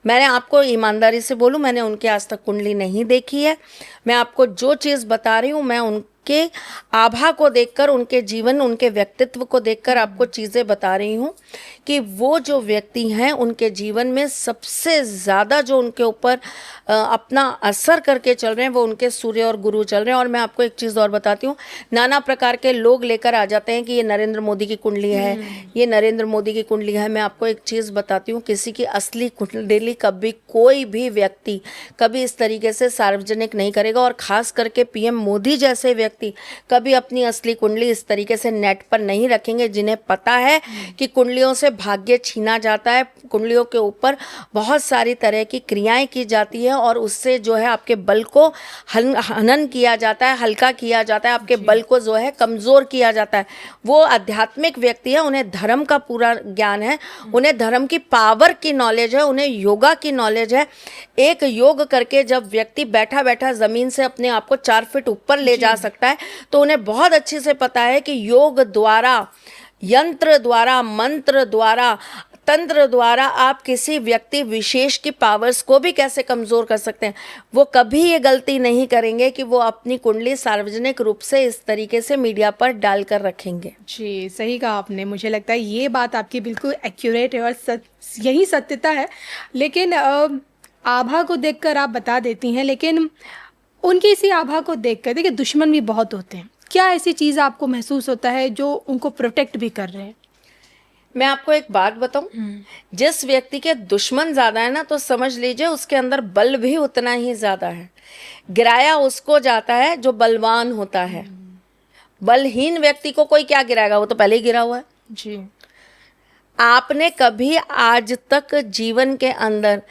मैंने आपको ईमानदारी से बोलूं, मैंने उनकी आज तक कुंडली नहीं देखी है। मैं आपको जो चीज़ बता रही हूँ, मैं उनके आभा को देखकर, उनके जीवन, उनके व्यक्तित्व को देखकर आपको चीज़ें बता रही हूँ कि वो जो व्यक्ति हैं, उनके जीवन में सबसे ज़्यादा जो उनके ऊपर अपना असर करके चल रहे हैं, वो उनके सूर्य और गुरु चल रहे हैं। और मैं आपको एक चीज़ और बताती हूँ, नाना प्रकार के लोग लेकर आ जाते हैं कि ये नरेंद्र मोदी की कुंडली है, ये नरेंद्र मोदी की कुंडली है। मैं आपको एक चीज़ बताती हूँ, किसी की असली कुंडली कभी कोई भी व्यक्ति कभी इस तरीके से सार्वजनिक नहीं करेगा, और ख़ास करके पीएम मोदी जैसे व्यक्ति कभी अपनी असली कुंडली इस तरीके से नेट पर नहीं रखेंगे, जिन्हें पता है कि कुंडलियों से भाग्य छीना जाता है, कुंडलियों के ऊपर बहुत सारी तरह की क्रियाएं की जाती है और उससे जो है आपके बल को हनन किया जाता है, हल्का किया जाता है, आपके बल को जो है कमज़ोर किया जाता है। वो आध्यात्मिक व्यक्ति है, उन्हें धर्म का पूरा ज्ञान है, उन्हें धर्म की पावर की नॉलेज है, उन्हें योगा की नॉलेज है। एक योग करके जब व्यक्ति बैठा बैठा ज़मीन से अपने आप को 4 फीट ऊपर ले जा सकता है, तो उन्हें बहुत अच्छे से पता है कि योग द्वारा, यंत्र द्वारा, मंत्र द्वारा, तंत्र द्वारा आप किसी व्यक्ति विशेष की पावर्स को भी कैसे कमज़ोर कर सकते हैं। वो कभी ये गलती नहीं करेंगे कि वो अपनी कुंडली सार्वजनिक रूप से इस तरीके से मीडिया पर डालकर रखेंगे। जी, सही कहा आपने। मुझे लगता है ये बात आपकी बिल्कुल एक्यूरेट है और यही सत्यता है। लेकिन आभा को देखकर आप बता देती हैं, लेकिन उनकी इसी आभा को देखकर देखिए दुश्मन भी बहुत होते हैं। क्या ऐसी चीज़ आपको महसूस होता है जो उनको प्रोटेक्ट भी कर रहे हैं? मैं आपको एक बात बताऊं, जिस व्यक्ति के दुश्मन ज्यादा है ना, तो समझ लीजिए उसके अंदर बल भी उतना ही ज्यादा है। गिराया उसको जाता है जो बलवान होता है। बलहीन व्यक्ति को कोई क्या गिराएगा, वो तो पहले ही गिरा हुआ है। जी। आपने कभी आज तक जीवन के अंदर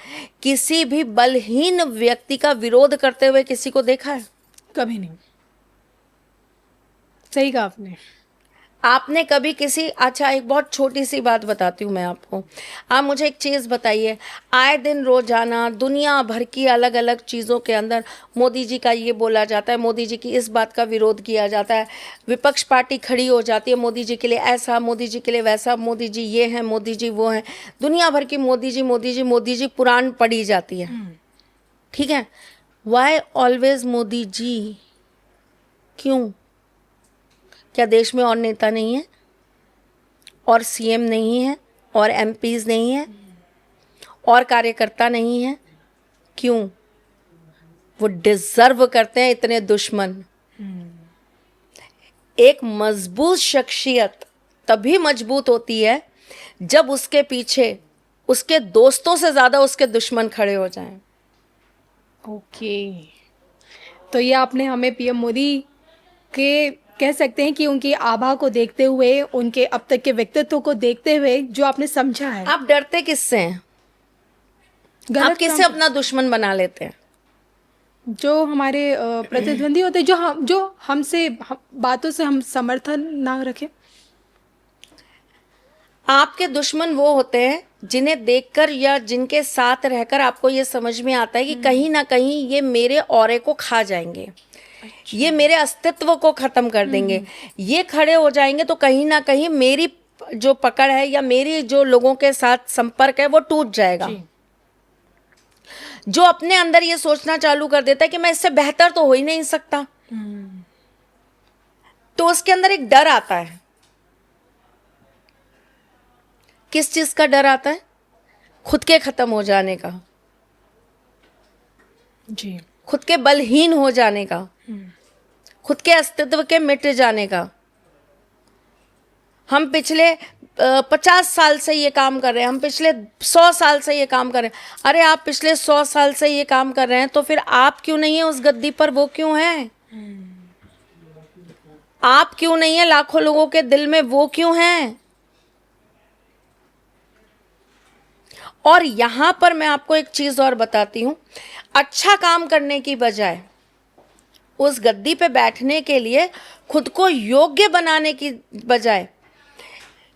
किसी भी बलहीन व्यक्ति का विरोध करते हुए किसी को देखा है? कभी नहीं। सही कहा आपने। आपने कभी किसी, अच्छा एक बहुत छोटी सी बात बताती हूँ मैं आपको। आप मुझे एक चीज़ बताइए, आए दिन रोजाना दुनिया भर की अलग अलग चीज़ों के अंदर मोदी जी का ये बोला जाता है, मोदी जी की इस बात का विरोध किया जाता है, विपक्ष पार्टी खड़ी हो जाती है मोदी जी के लिए ऐसा, मोदी जी के लिए वैसा, मोदी जी ये हैं, मोदी जी वो हैं, दुनिया भर की मोदी जी मोदी जी मोदी जी पुराण पढ़ी जाती है। ठीक है, वाई ऑलवेज मोदी जी? क्यों? क्या देश में और नेता नहीं है, और सीएम नहीं है, और एमपीज नहीं है, और कार्यकर्ता नहीं है? क्यों? वो डिजर्व करते हैं इतने दुश्मन। एक मजबूत शख्सियत तभी मजबूत होती है जब उसके पीछे उसके दोस्तों से ज्यादा उसके दुश्मन खड़े हो जाएं। ओके, तो ये आपने हमें पीएम मोदी के कह सकते हैं कि उनकी आभा को देखते हुए, उनके अब तक के व्यक्तित्व को देखते हुए जो आपने समझा है। आप डरते किससे हैं? आप किससे अपना दुश्मन बना लेते हैं? जो हमारे प्रतिद्वंदी होते हैं, जो हमसे बातों से हम समर्थन ना रखें। आपके दुश्मन वो होते हैं जिन्हें देखकर या जिनके साथ रहकर आपको ये समझ में आता है कि कहीं ना कहीं ये मेरे ऑरे को खा जाएंगे। अच्छा। ये मेरे अस्तित्व को खत्म कर देंगे। ये खड़े हो जाएंगे तो कहीं ना कहीं मेरी जो पकड़ है या मेरी जो लोगों के साथ संपर्क है वो टूट जाएगा। जो अपने अंदर ये सोचना चालू कर देता है कि मैं इससे बेहतर तो हो ही नहीं सकता, तो उसके अंदर एक डर आता है। किस चीज का डर आता है? खुद के खत्म हो जाने का, जी, खुद के बलहीन हो जाने का, खुद के अस्तित्व के मिट जाने का। हम पिछले 50 साल से ये काम कर रहे हैं, हम पिछले 100 साल से ये काम कर रहे हैं। अरे आप पिछले 100 साल से ये काम कर रहे हैं तो फिर आप क्यों नहीं है उस गद्दी पर, वो क्यों है? आप क्यों नहीं है लाखों लोगों के दिल में, वो क्यों है? और यहां पर मैं आपको एक चीज और बताती हूं, अच्छा काम करने की बजाय उस गद्दी पे बैठने के लिए खुद को योग्य बनाने की बजाय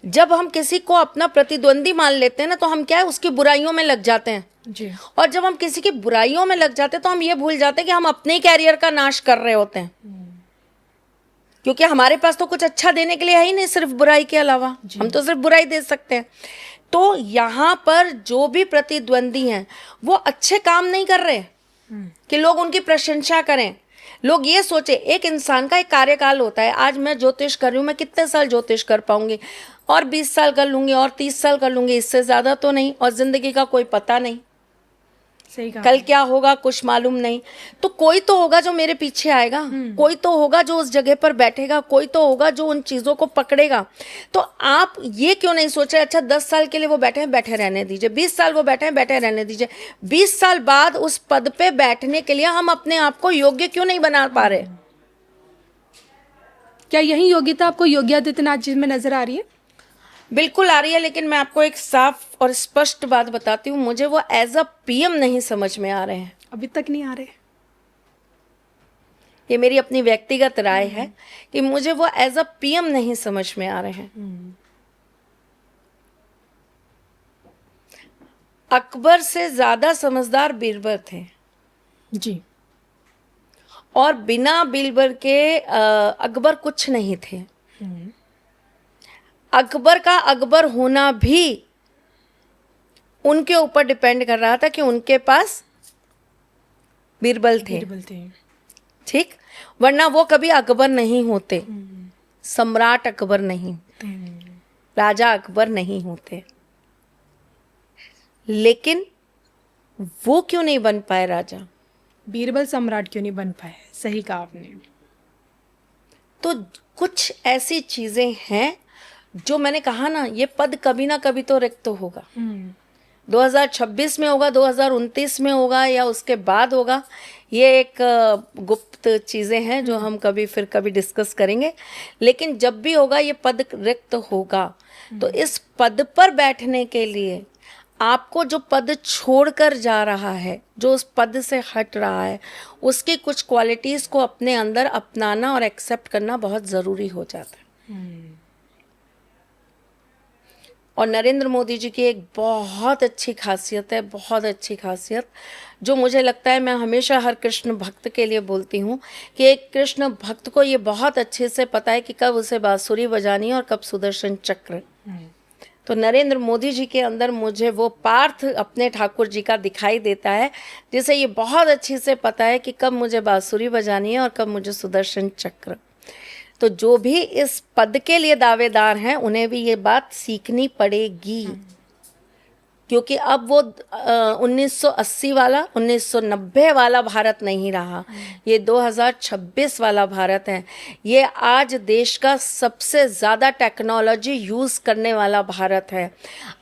जब हम किसी को अपना प्रतिद्वंदी मान लेते हैं ना, तो हम क्या है, उसकी बुराइयों में लग जाते हैं जी। और जब हम किसी की बुराइयों में लग जाते हैं तो हम ये भूल जाते हैं कि हम अपने ही कैरियर का नाश कर रहे होते हैं, क्योंकि हमारे पास तो कुछ अच्छा देने के लिए है ही नहीं सिर्फ बुराई के अलावा, हम तो सिर्फ बुराई दे सकते हैं। तो यहाँ पर जो भी प्रतिद्वंदी हैं वो अच्छे काम नहीं कर रहे कि लोग उनकी प्रशंसा करें। लोग ये सोचे, एक इंसान का एक कार्यकाल होता है, आज मैं ज्योतिष कर रही हूँ, मैं कितने साल ज्योतिष कर पाऊंगी, और 20 साल कर लूंगी और 30 साल कर लूंगी, इससे ज़्यादा तो नहीं, और ज़िंदगी का कोई पता नहीं, सही कहा। कल क्या होगा कुछ मालूम नहीं। तो कोई तो होगा जो मेरे पीछे आएगा, कोई तो होगा जो उस जगह पर बैठेगा, कोई तो होगा जो उन चीज़ों को पकड़ेगा। तो आप ये क्यों नहीं सोच रहे, अच्छा 10 साल के लिए वो बैठे हैं, बैठे रहने दीजिए, 20 साल वो बैठे हैं, बैठे रहने दीजिए, 20 साल बाद उस पद पे बैठने के लिए हम अपने आप को योग्य क्यों नहीं बना पा रहे? क्या यही योग्यता आपको योगी आदित्यनाथ जी में नजर आ रही है? बिल्कुल आ रही है, लेकिन मैं आपको एक साफ और स्पष्ट बात बताती हूँ, मुझे वो एज अ पीएम नहीं समझ में आ रहे हैं। अभी तक नहीं आ रहे। ये मेरी अपनी व्यक्तिगत राय है कि मुझे वो एज अ पीएम नहीं समझ में आ रहे हैं। अकबर से ज्यादा समझदार बीरबल थे जी। और बिना बीरबल के अकबर कुछ नहीं थे। अकबर का अकबर होना भी उनके ऊपर डिपेंड कर रहा था कि उनके पास बीरबल थे, ठीक, वरना वो कभी अकबर नहीं होते, सम्राट अकबर नहीं, राजा अकबर नहीं होते। लेकिन वो क्यों नहीं बन पाए राजा? बीरबल सम्राट क्यों नहीं बन पाए? सही कहा आपने। तो कुछ ऐसी चीजें हैं जो मैंने कहा ना, ये पद कभी ना कभी तो रिक्त होगा। 2026 में होगा, 2029 में होगा, या उसके बाद होगा, ये एक गुप्त चीज़ें हैं जो हम कभी डिस्कस करेंगे। लेकिन जब भी होगा ये पद रिक्त होगा, तो इस पद पर बैठने के लिए आपको जो पद छोड़कर जा रहा है, जो उस पद से हट रहा है, उसकी कुछ क्वालिटीज़ को अपने अंदर अपनाना और एक्सेप्ट करना बहुत ज़रूरी हो जाता है। और नरेंद्र मोदी जी की एक बहुत अच्छी खासियत है, बहुत अच्छी खासियत, जो मुझे लगता है, मैं हमेशा हर कृष्ण भक्त के लिए बोलती हूँ कि एक कृष्ण भक्त को ये बहुत अच्छे से पता है कि कब उसे बांसुरी बजानी है और कब सुदर्शन चक्र। तो नरेंद्र मोदी जी के अंदर मुझे वो पार्थ अपने ठाकुर जी का दिखाई देता है, जिसे ये बहुत अच्छे से पता है कि कब मुझे बांसुरी बजानी है और कब मुझे सुदर्शन चक्र। तो जो भी इस पद के लिए दावेदार हैं उन्हें भी ये बात सीखनी पड़ेगी, क्योंकि अब वो 1980 वाला 1990 वाला भारत नहीं रहा, ये 2026 वाला भारत है। ये आज देश का सबसे ज़्यादा टेक्नोलॉजी यूज़ करने वाला भारत है।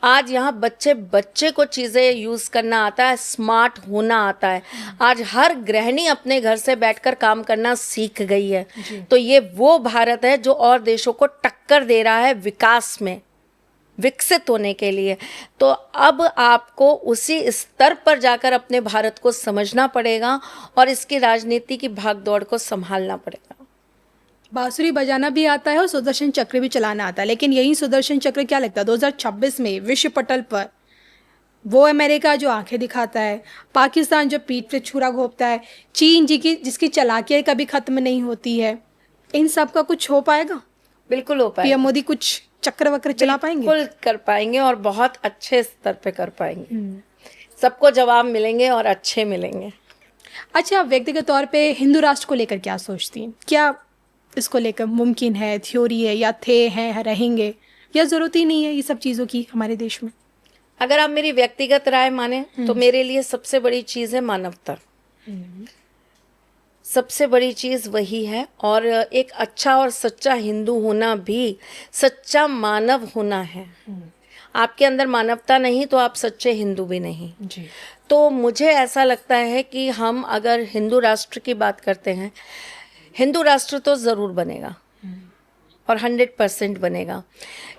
आज यहाँ बच्चे को चीज़ें यूज़ करना आता है, स्मार्ट होना आता है। आज हर गृहिणी अपने घर से बैठकर काम करना सीख गई है। तो ये वो भारत है जो और देशों को टक्कर दे रहा है विकास में, विकसित होने के लिए। तो अब आपको उसी स्तर पर जाकर अपने भारत को समझना पड़ेगा और इसकी राजनीति की भागदौड़ को संभालना पड़ेगा। बांसुरी बजाना भी आता है और सुदर्शन चक्र भी चलाना आता है, लेकिन यही सुदर्शन चक्र क्या लगता है 2026 में विश्व पटल पर वो अमेरिका जो आंखें दिखाता है, पाकिस्तान जो पीठ पे छुरा घोंपता है, चीन जी की जिसकी चालाकियाँ कभी खत्म नहीं होती है, इन सब का कुछ हो पाएगा? बिल्कुल हो पाएगा। पीएम मोदी कुछ चक्र वक्र चला पाएंगे? बिल्कुल कर पाएंगे और बहुत अच्छे स्तर पे कर पाएंगे। सबको जवाब मिलेंगे और अच्छे मिलेंगे। अच्छा, आप व्यक्तिगत तौर पे हिंदू राष्ट्र को लेकर क्या सोचती हैं? क्या इसको लेकर मुमकिन है, थ्योरी है, या थे हैं, रहेंगे, या ज़रूरत ही नहीं है ये सब चीज़ों की हमारे देश में? अगर आप मेरी व्यक्तिगत राय माने तो मेरे लिए सबसे बड़ी चीज़ है मानवता। सबसे बड़ी चीज़ वही है। और एक अच्छा और सच्चा हिंदू होना भी सच्चा मानव होना है। आपके अंदर मानवता नहीं तो आप सच्चे हिंदू भी नहीं। जी। तो मुझे ऐसा लगता है कि हम अगर हिंदू राष्ट्र की बात करते हैं, हिंदू राष्ट्र तो ज़रूर बनेगा और 100% बनेगा।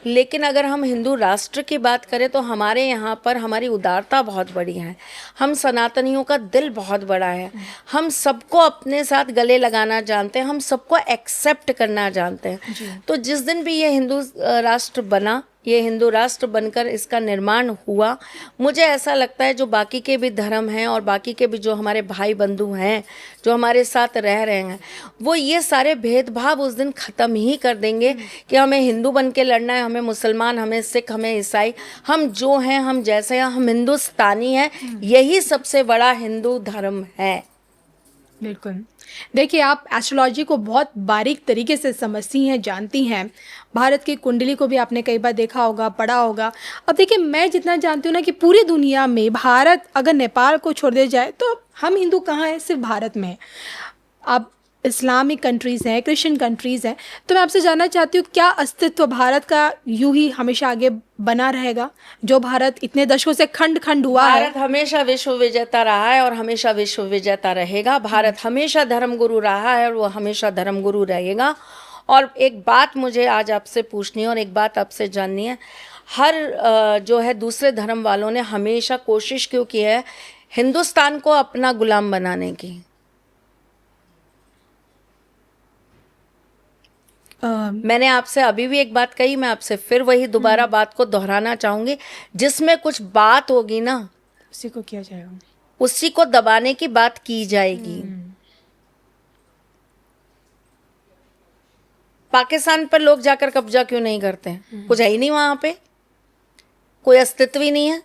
लेकिन अगर हम हिंदू राष्ट्र की बात करें तो हमारे यहाँ पर हमारी उदारता बहुत बड़ी है। हम सनातनियों का दिल बहुत बड़ा है। हम सबको अपने साथ गले लगाना जानते हैं, हम सबको एक्सेप्ट करना जानते हैं। तो जिस दिन भी ये हिंदू राष्ट्र बना, ये हिंदू राष्ट्र बनकर इसका निर्माण हुआ, मुझे ऐसा लगता है जो बाकी के भी धर्म हैं और बाकी के भी जो हमारे भाई बंधु हैं जो हमारे साथ रह रहे हैं, वो ये सारे भेदभाव उस दिन ख़त्म ही कर देंगे कि हमें हिंदू बन के लड़ना है, हमें मुसलमान, हमें सिख, हमें ईसाई, हम जो हैं, हम जैसे हैं, हम हिंदुस्तानी हैं। यही सबसे बड़ा हिंदू धर्म है। बिल्कुल। देखिए, आप एस्ट्रोलॉजी को बहुत बारीक तरीके से समझती हैं, जानती हैं। भारत की कुंडली को भी आपने कई बार देखा होगा, पढ़ा होगा। अब देखिए, मैं जितना जानती हूँ ना कि पूरी दुनिया में भारत अगर नेपाल को छोड़ दिया जाए तो हम हिंदू कहाँ हैं, सिर्फ भारत में हैं। अब इस्लामिक कंट्रीज़ हैं, क्रिश्चियन कंट्रीज़ हैं, तो मैं आपसे जानना चाहती हूँ क्या अस्तित्व भारत का यूं ही हमेशा आगे बना रहेगा? जो भारत इतने दशकों से खंड खंड हुआ है। भारत हमेशा विश्व विजेता रहा है और हमेशा विश्व विजेता रहेगा। भारत हमेशा धर्मगुरु रहा है और वो हमेशा धर्मगुरु रहेगा। और एक बात मुझे आज आपसे पूछनी है और एक बात आपसे जाननी है। हर जो है दूसरे धर्म वालों ने हमेशा कोशिश क्यों की है हिंदुस्तान को अपना गुलाम बनाने की? मैंने आपसे अभी भी एक बात कही, मैं आपसे फिर वही दोबारा बात को दोहराना चाहूंगी। जिसमें कुछ बात होगी ना, उसी को किया जाएगा, उसी को दबाने की बात की जाएगी। पाकिस्तान पर लोग जाकर कब्जा क्यों नहीं करते हैं? कुछ है ही नहीं वहां पे, कोई अस्तित्व ही नहीं है,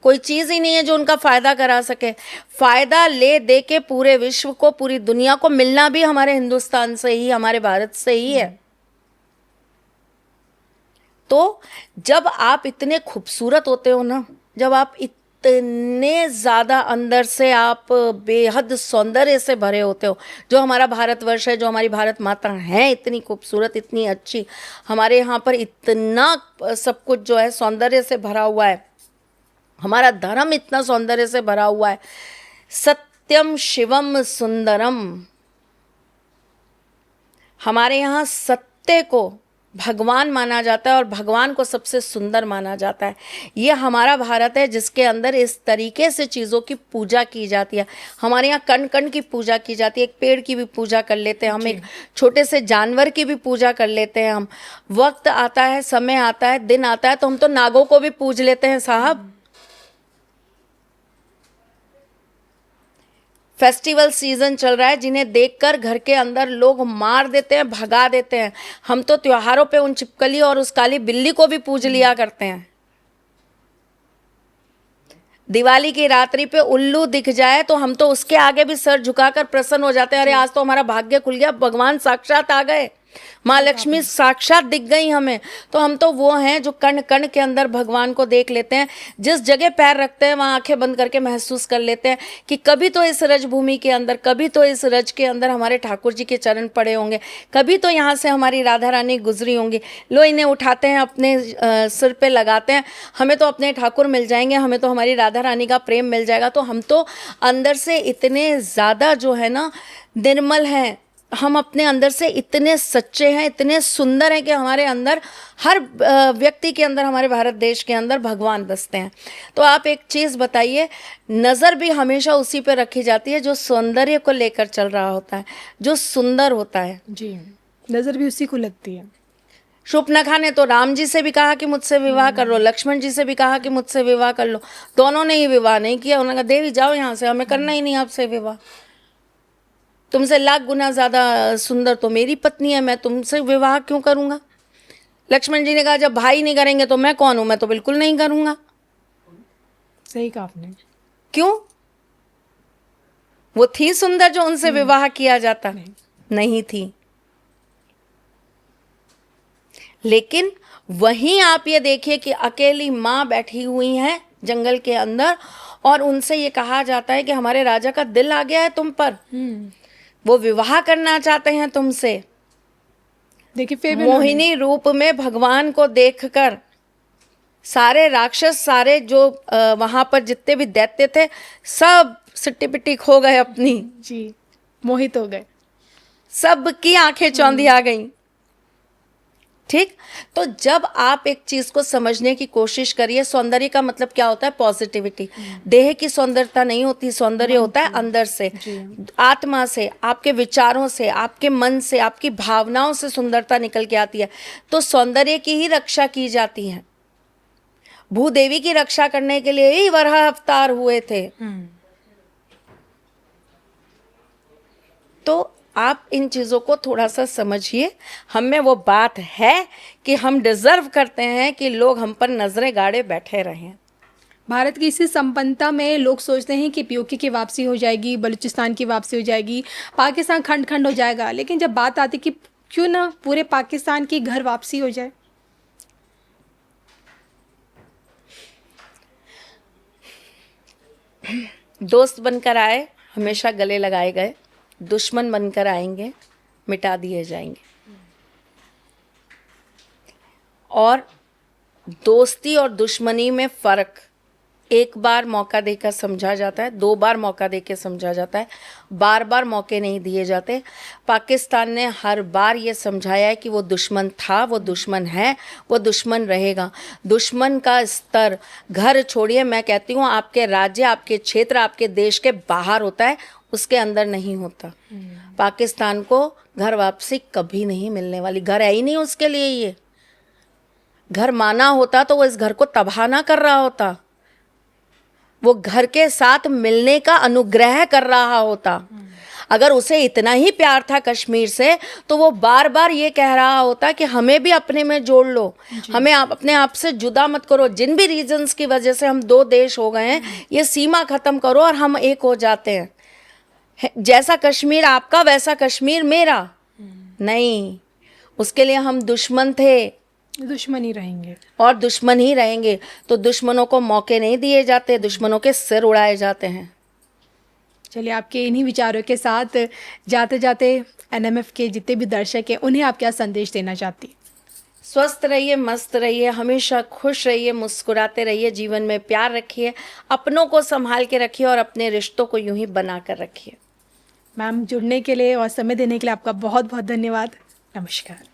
कोई चीज ही नहीं है जो उनका फायदा करा सके। फायदा ले दे के पूरे विश्व को, पूरी दुनिया को मिलना भी हमारे हिंदुस्तान से ही, हमारे भारत से ही है। तो जब आप इतने खूबसूरत होते हो ना, जब आप इतने ज़्यादा अंदर से आप बेहद सौंदर्य से भरे होते हो, जो हमारा भारतवर्ष है, जो हमारी भारत माता है, इतनी खूबसूरत, इतनी अच्छी, हमारे यहाँ पर इतना सब कुछ जो है सौंदर्य से भरा हुआ है, हमारा धर्म इतना सौंदर्य से भरा हुआ है। सत्यम शिवम सुंदरम, हमारे यहाँ सत्य को भगवान माना जाता है और भगवान को सबसे सुंदर माना जाता है। ये हमारा भारत है जिसके अंदर इस तरीके से चीज़ों की पूजा की जाती है। हमारे यहाँ कण कण की पूजा की जाती है। एक पेड़ की भी पूजा कर लेते हैं हम, एक छोटे से जानवर की भी पूजा कर लेते हैं हम। वक्त आता है, समय आता है, दिन आता है तो हम तो नागों को भी पूज लेते हैं साहब। फेस्टिवल सीजन चल रहा है जिन्हें देखकर घर के अंदर लोग मार देते हैं, भगा देते हैं। हम तो त्योहारों पे उन छिपकली और उस काली बिल्ली को भी पूज लिया करते हैं। दिवाली की रात्रि पे उल्लू दिख जाए तो हम तो उसके आगे भी सर झुकाकर प्रसन्न हो जाते हैं। अरे आज तो हमारा भाग्य खुल गया, भगवान साक्षात आ गए, माँ लक्ष्मी साक्षात दिख गई हमें। तो हम तो वो हैं जो कण कण के अंदर भगवान को देख लेते हैं। जिस जगह पैर रखते हैं वहाँ आंखें बंद करके महसूस कर लेते हैं कि कभी तो इस रजभूमि के अंदर, कभी तो इस रज के अंदर हमारे ठाकुर जी के चरण पड़े होंगे, कभी तो यहाँ से हमारी राधा रानी गुजरी होंगी। लो इन्हें उठाते हैं, अपने सिर पे लगाते हैं, हमें तो अपने ठाकुर मिल जाएंगे, हमें तो हमारी राधा रानी का प्रेम मिल जाएगा। तो हम तो अंदर से इतने ज़्यादा जो है ना निर्मल हैं, हम अपने अंदर से इतने सच्चे हैं, इतने सुंदर हैं कि हमारे अंदर, हर व्यक्ति के अंदर, हमारे भारत देश के अंदर भगवान बसते हैं। तो आप एक चीज़ बताइए, नज़र भी हमेशा उसी पे रखी जाती है जो सौंदर्य को लेकर चल रहा होता है, जो सुंदर होता है। जी, नज़र भी उसी को लगती है। शूर्पणखा ने तो राम जी से भी कहा कि मुझसे विवाह कर लो, लक्ष्मण जी से भी कहा कि मुझसे विवाह कर लो, दोनों ने ही विवाह नहीं किया। उन्होंने कहा देवी जाओ यहाँ से, हमें करना ही नहीं आपसे विवाह, तुमसे लाख गुना ज़्यादा सुंदर तो मेरी पत्नी है, मैं तुमसे विवाह क्यों करूँगा। लक्ष्मण जी ने कहा जब भाई नहीं करेंगे तो मैं कौन हूँ, मैं तो बिल्कुल नहीं करूँगा। सही कहा आपने। क्यों? वो थी सुंदर जो उनसे विवाह किया जाता? नहीं थी। लेकिन वहीं आप ये देखिए कि अकेली माँ बैठी हुई है जंगल के अंदर और उनसे ये कहा जाता है कि हमारे राजा का दिल आ गया है तुम पर, वो विवाह करना चाहते हैं तुमसे। देखिए फिर भी मोहिनी रूप में भगवान को देखकर सारे राक्षस, सारे जो वहां पर जितने भी दैत्य थे, सब सिट्टी पिट्टी खो गए अपनी, जी मोहित हो गए, सबकी आंखें चौंधी आ गईं। ठीक, तो जब आप एक चीज को समझने की कोशिश करिए, सौंदर्य का मतलब क्या होता है? पॉजिटिविटी। देह की सौंदर्यता नहीं होती, सौंदर्य होता है अंदर से, आत्मा से, आपके विचारों से, आपके मन से, आपकी भावनाओं से सुंदरता निकल के आती है। तो सौंदर्य की ही रक्षा की जाती है। भूदेवी की रक्षा करने के लिए ही वराह अवतार हुए थे। तो आप इन चीज़ों को थोड़ा सा समझिए। हम में वो बात है कि हम डिजर्व करते हैं कि लोग हम पर नजरें गाड़े बैठे रहें। भारत की इसी संपन्नता में लोग सोचते हैं कि पीओके की वापसी हो जाएगी, बलूचिस्तान की वापसी हो जाएगी, पाकिस्तान खंड खंड हो जाएगा। लेकिन जब बात आती कि क्यों ना पूरे पाकिस्तान की घर वापसी हो जाए। दोस्त बनकर आए, हमेशा गले लगाए गए, दुश्मन बनकर आएंगे, मिटा दिए जाएंगे। और दोस्ती और दुश्मनी में फ़र्क एक बार मौका देकर समझा जाता है, 2 बार मौका देकर समझा जाता है, बार बार मौके नहीं दिए जाते। पाकिस्तान ने हर बार ये समझाया है कि वो दुश्मन था, वो दुश्मन है, वो दुश्मन रहेगा। दुश्मन का स्तर, घर छोड़िए, मैं कहती हूँ आपके राज्य, आपके क्षेत्र, आपके देश के बाहर होता है, उसके अंदर नहीं होता। पाकिस्तान को घर वापसी कभी नहीं मिलने वाली। घर है ही नहीं उसके लिए। ये घर माना होता तो वो इस घर को तबाह ना कर रहा होता, वो घर के साथ मिलने का अनुग्रह कर रहा होता। अगर उसे इतना ही प्यार था कश्मीर से तो वो बार बार ये कह रहा होता कि हमें भी अपने में जोड़ लो, हमें अपने आप से जुदा मत करो। जिन भी रीजंस की वजह से हम 2 देश हो गए हैं, ये सीमा खत्म करो और हम एक हो जाते हैं। जैसा कश्मीर आपका वैसा कश्मीर मेरा नहीं। उसके लिए हम दुश्मन थे, दुश्मन ही रहेंगे और दुश्मन ही रहेंगे। तो दुश्मनों को मौके नहीं दिए जाते, दुश्मनों के सिर उड़ाए जाते हैं। चलिए, आपके इन्हीं विचारों के साथ जाते जाते एनएमएफ के जितने भी दर्शक हैं उन्हें आप क्या संदेश देना चाहती? स्वस्थ रहिए, मस्त रहिए, हमेशा खुश रहिए, मुस्कुराते रहिए, जीवन में प्यार रखिए, अपनों को संभाल के रखिए और अपने रिश्तों को यूं ही बना कर रखिए। मैम, जुड़ने के लिए और समय देने के लिए आपका बहुत बहुत धन्यवाद। नमस्कार।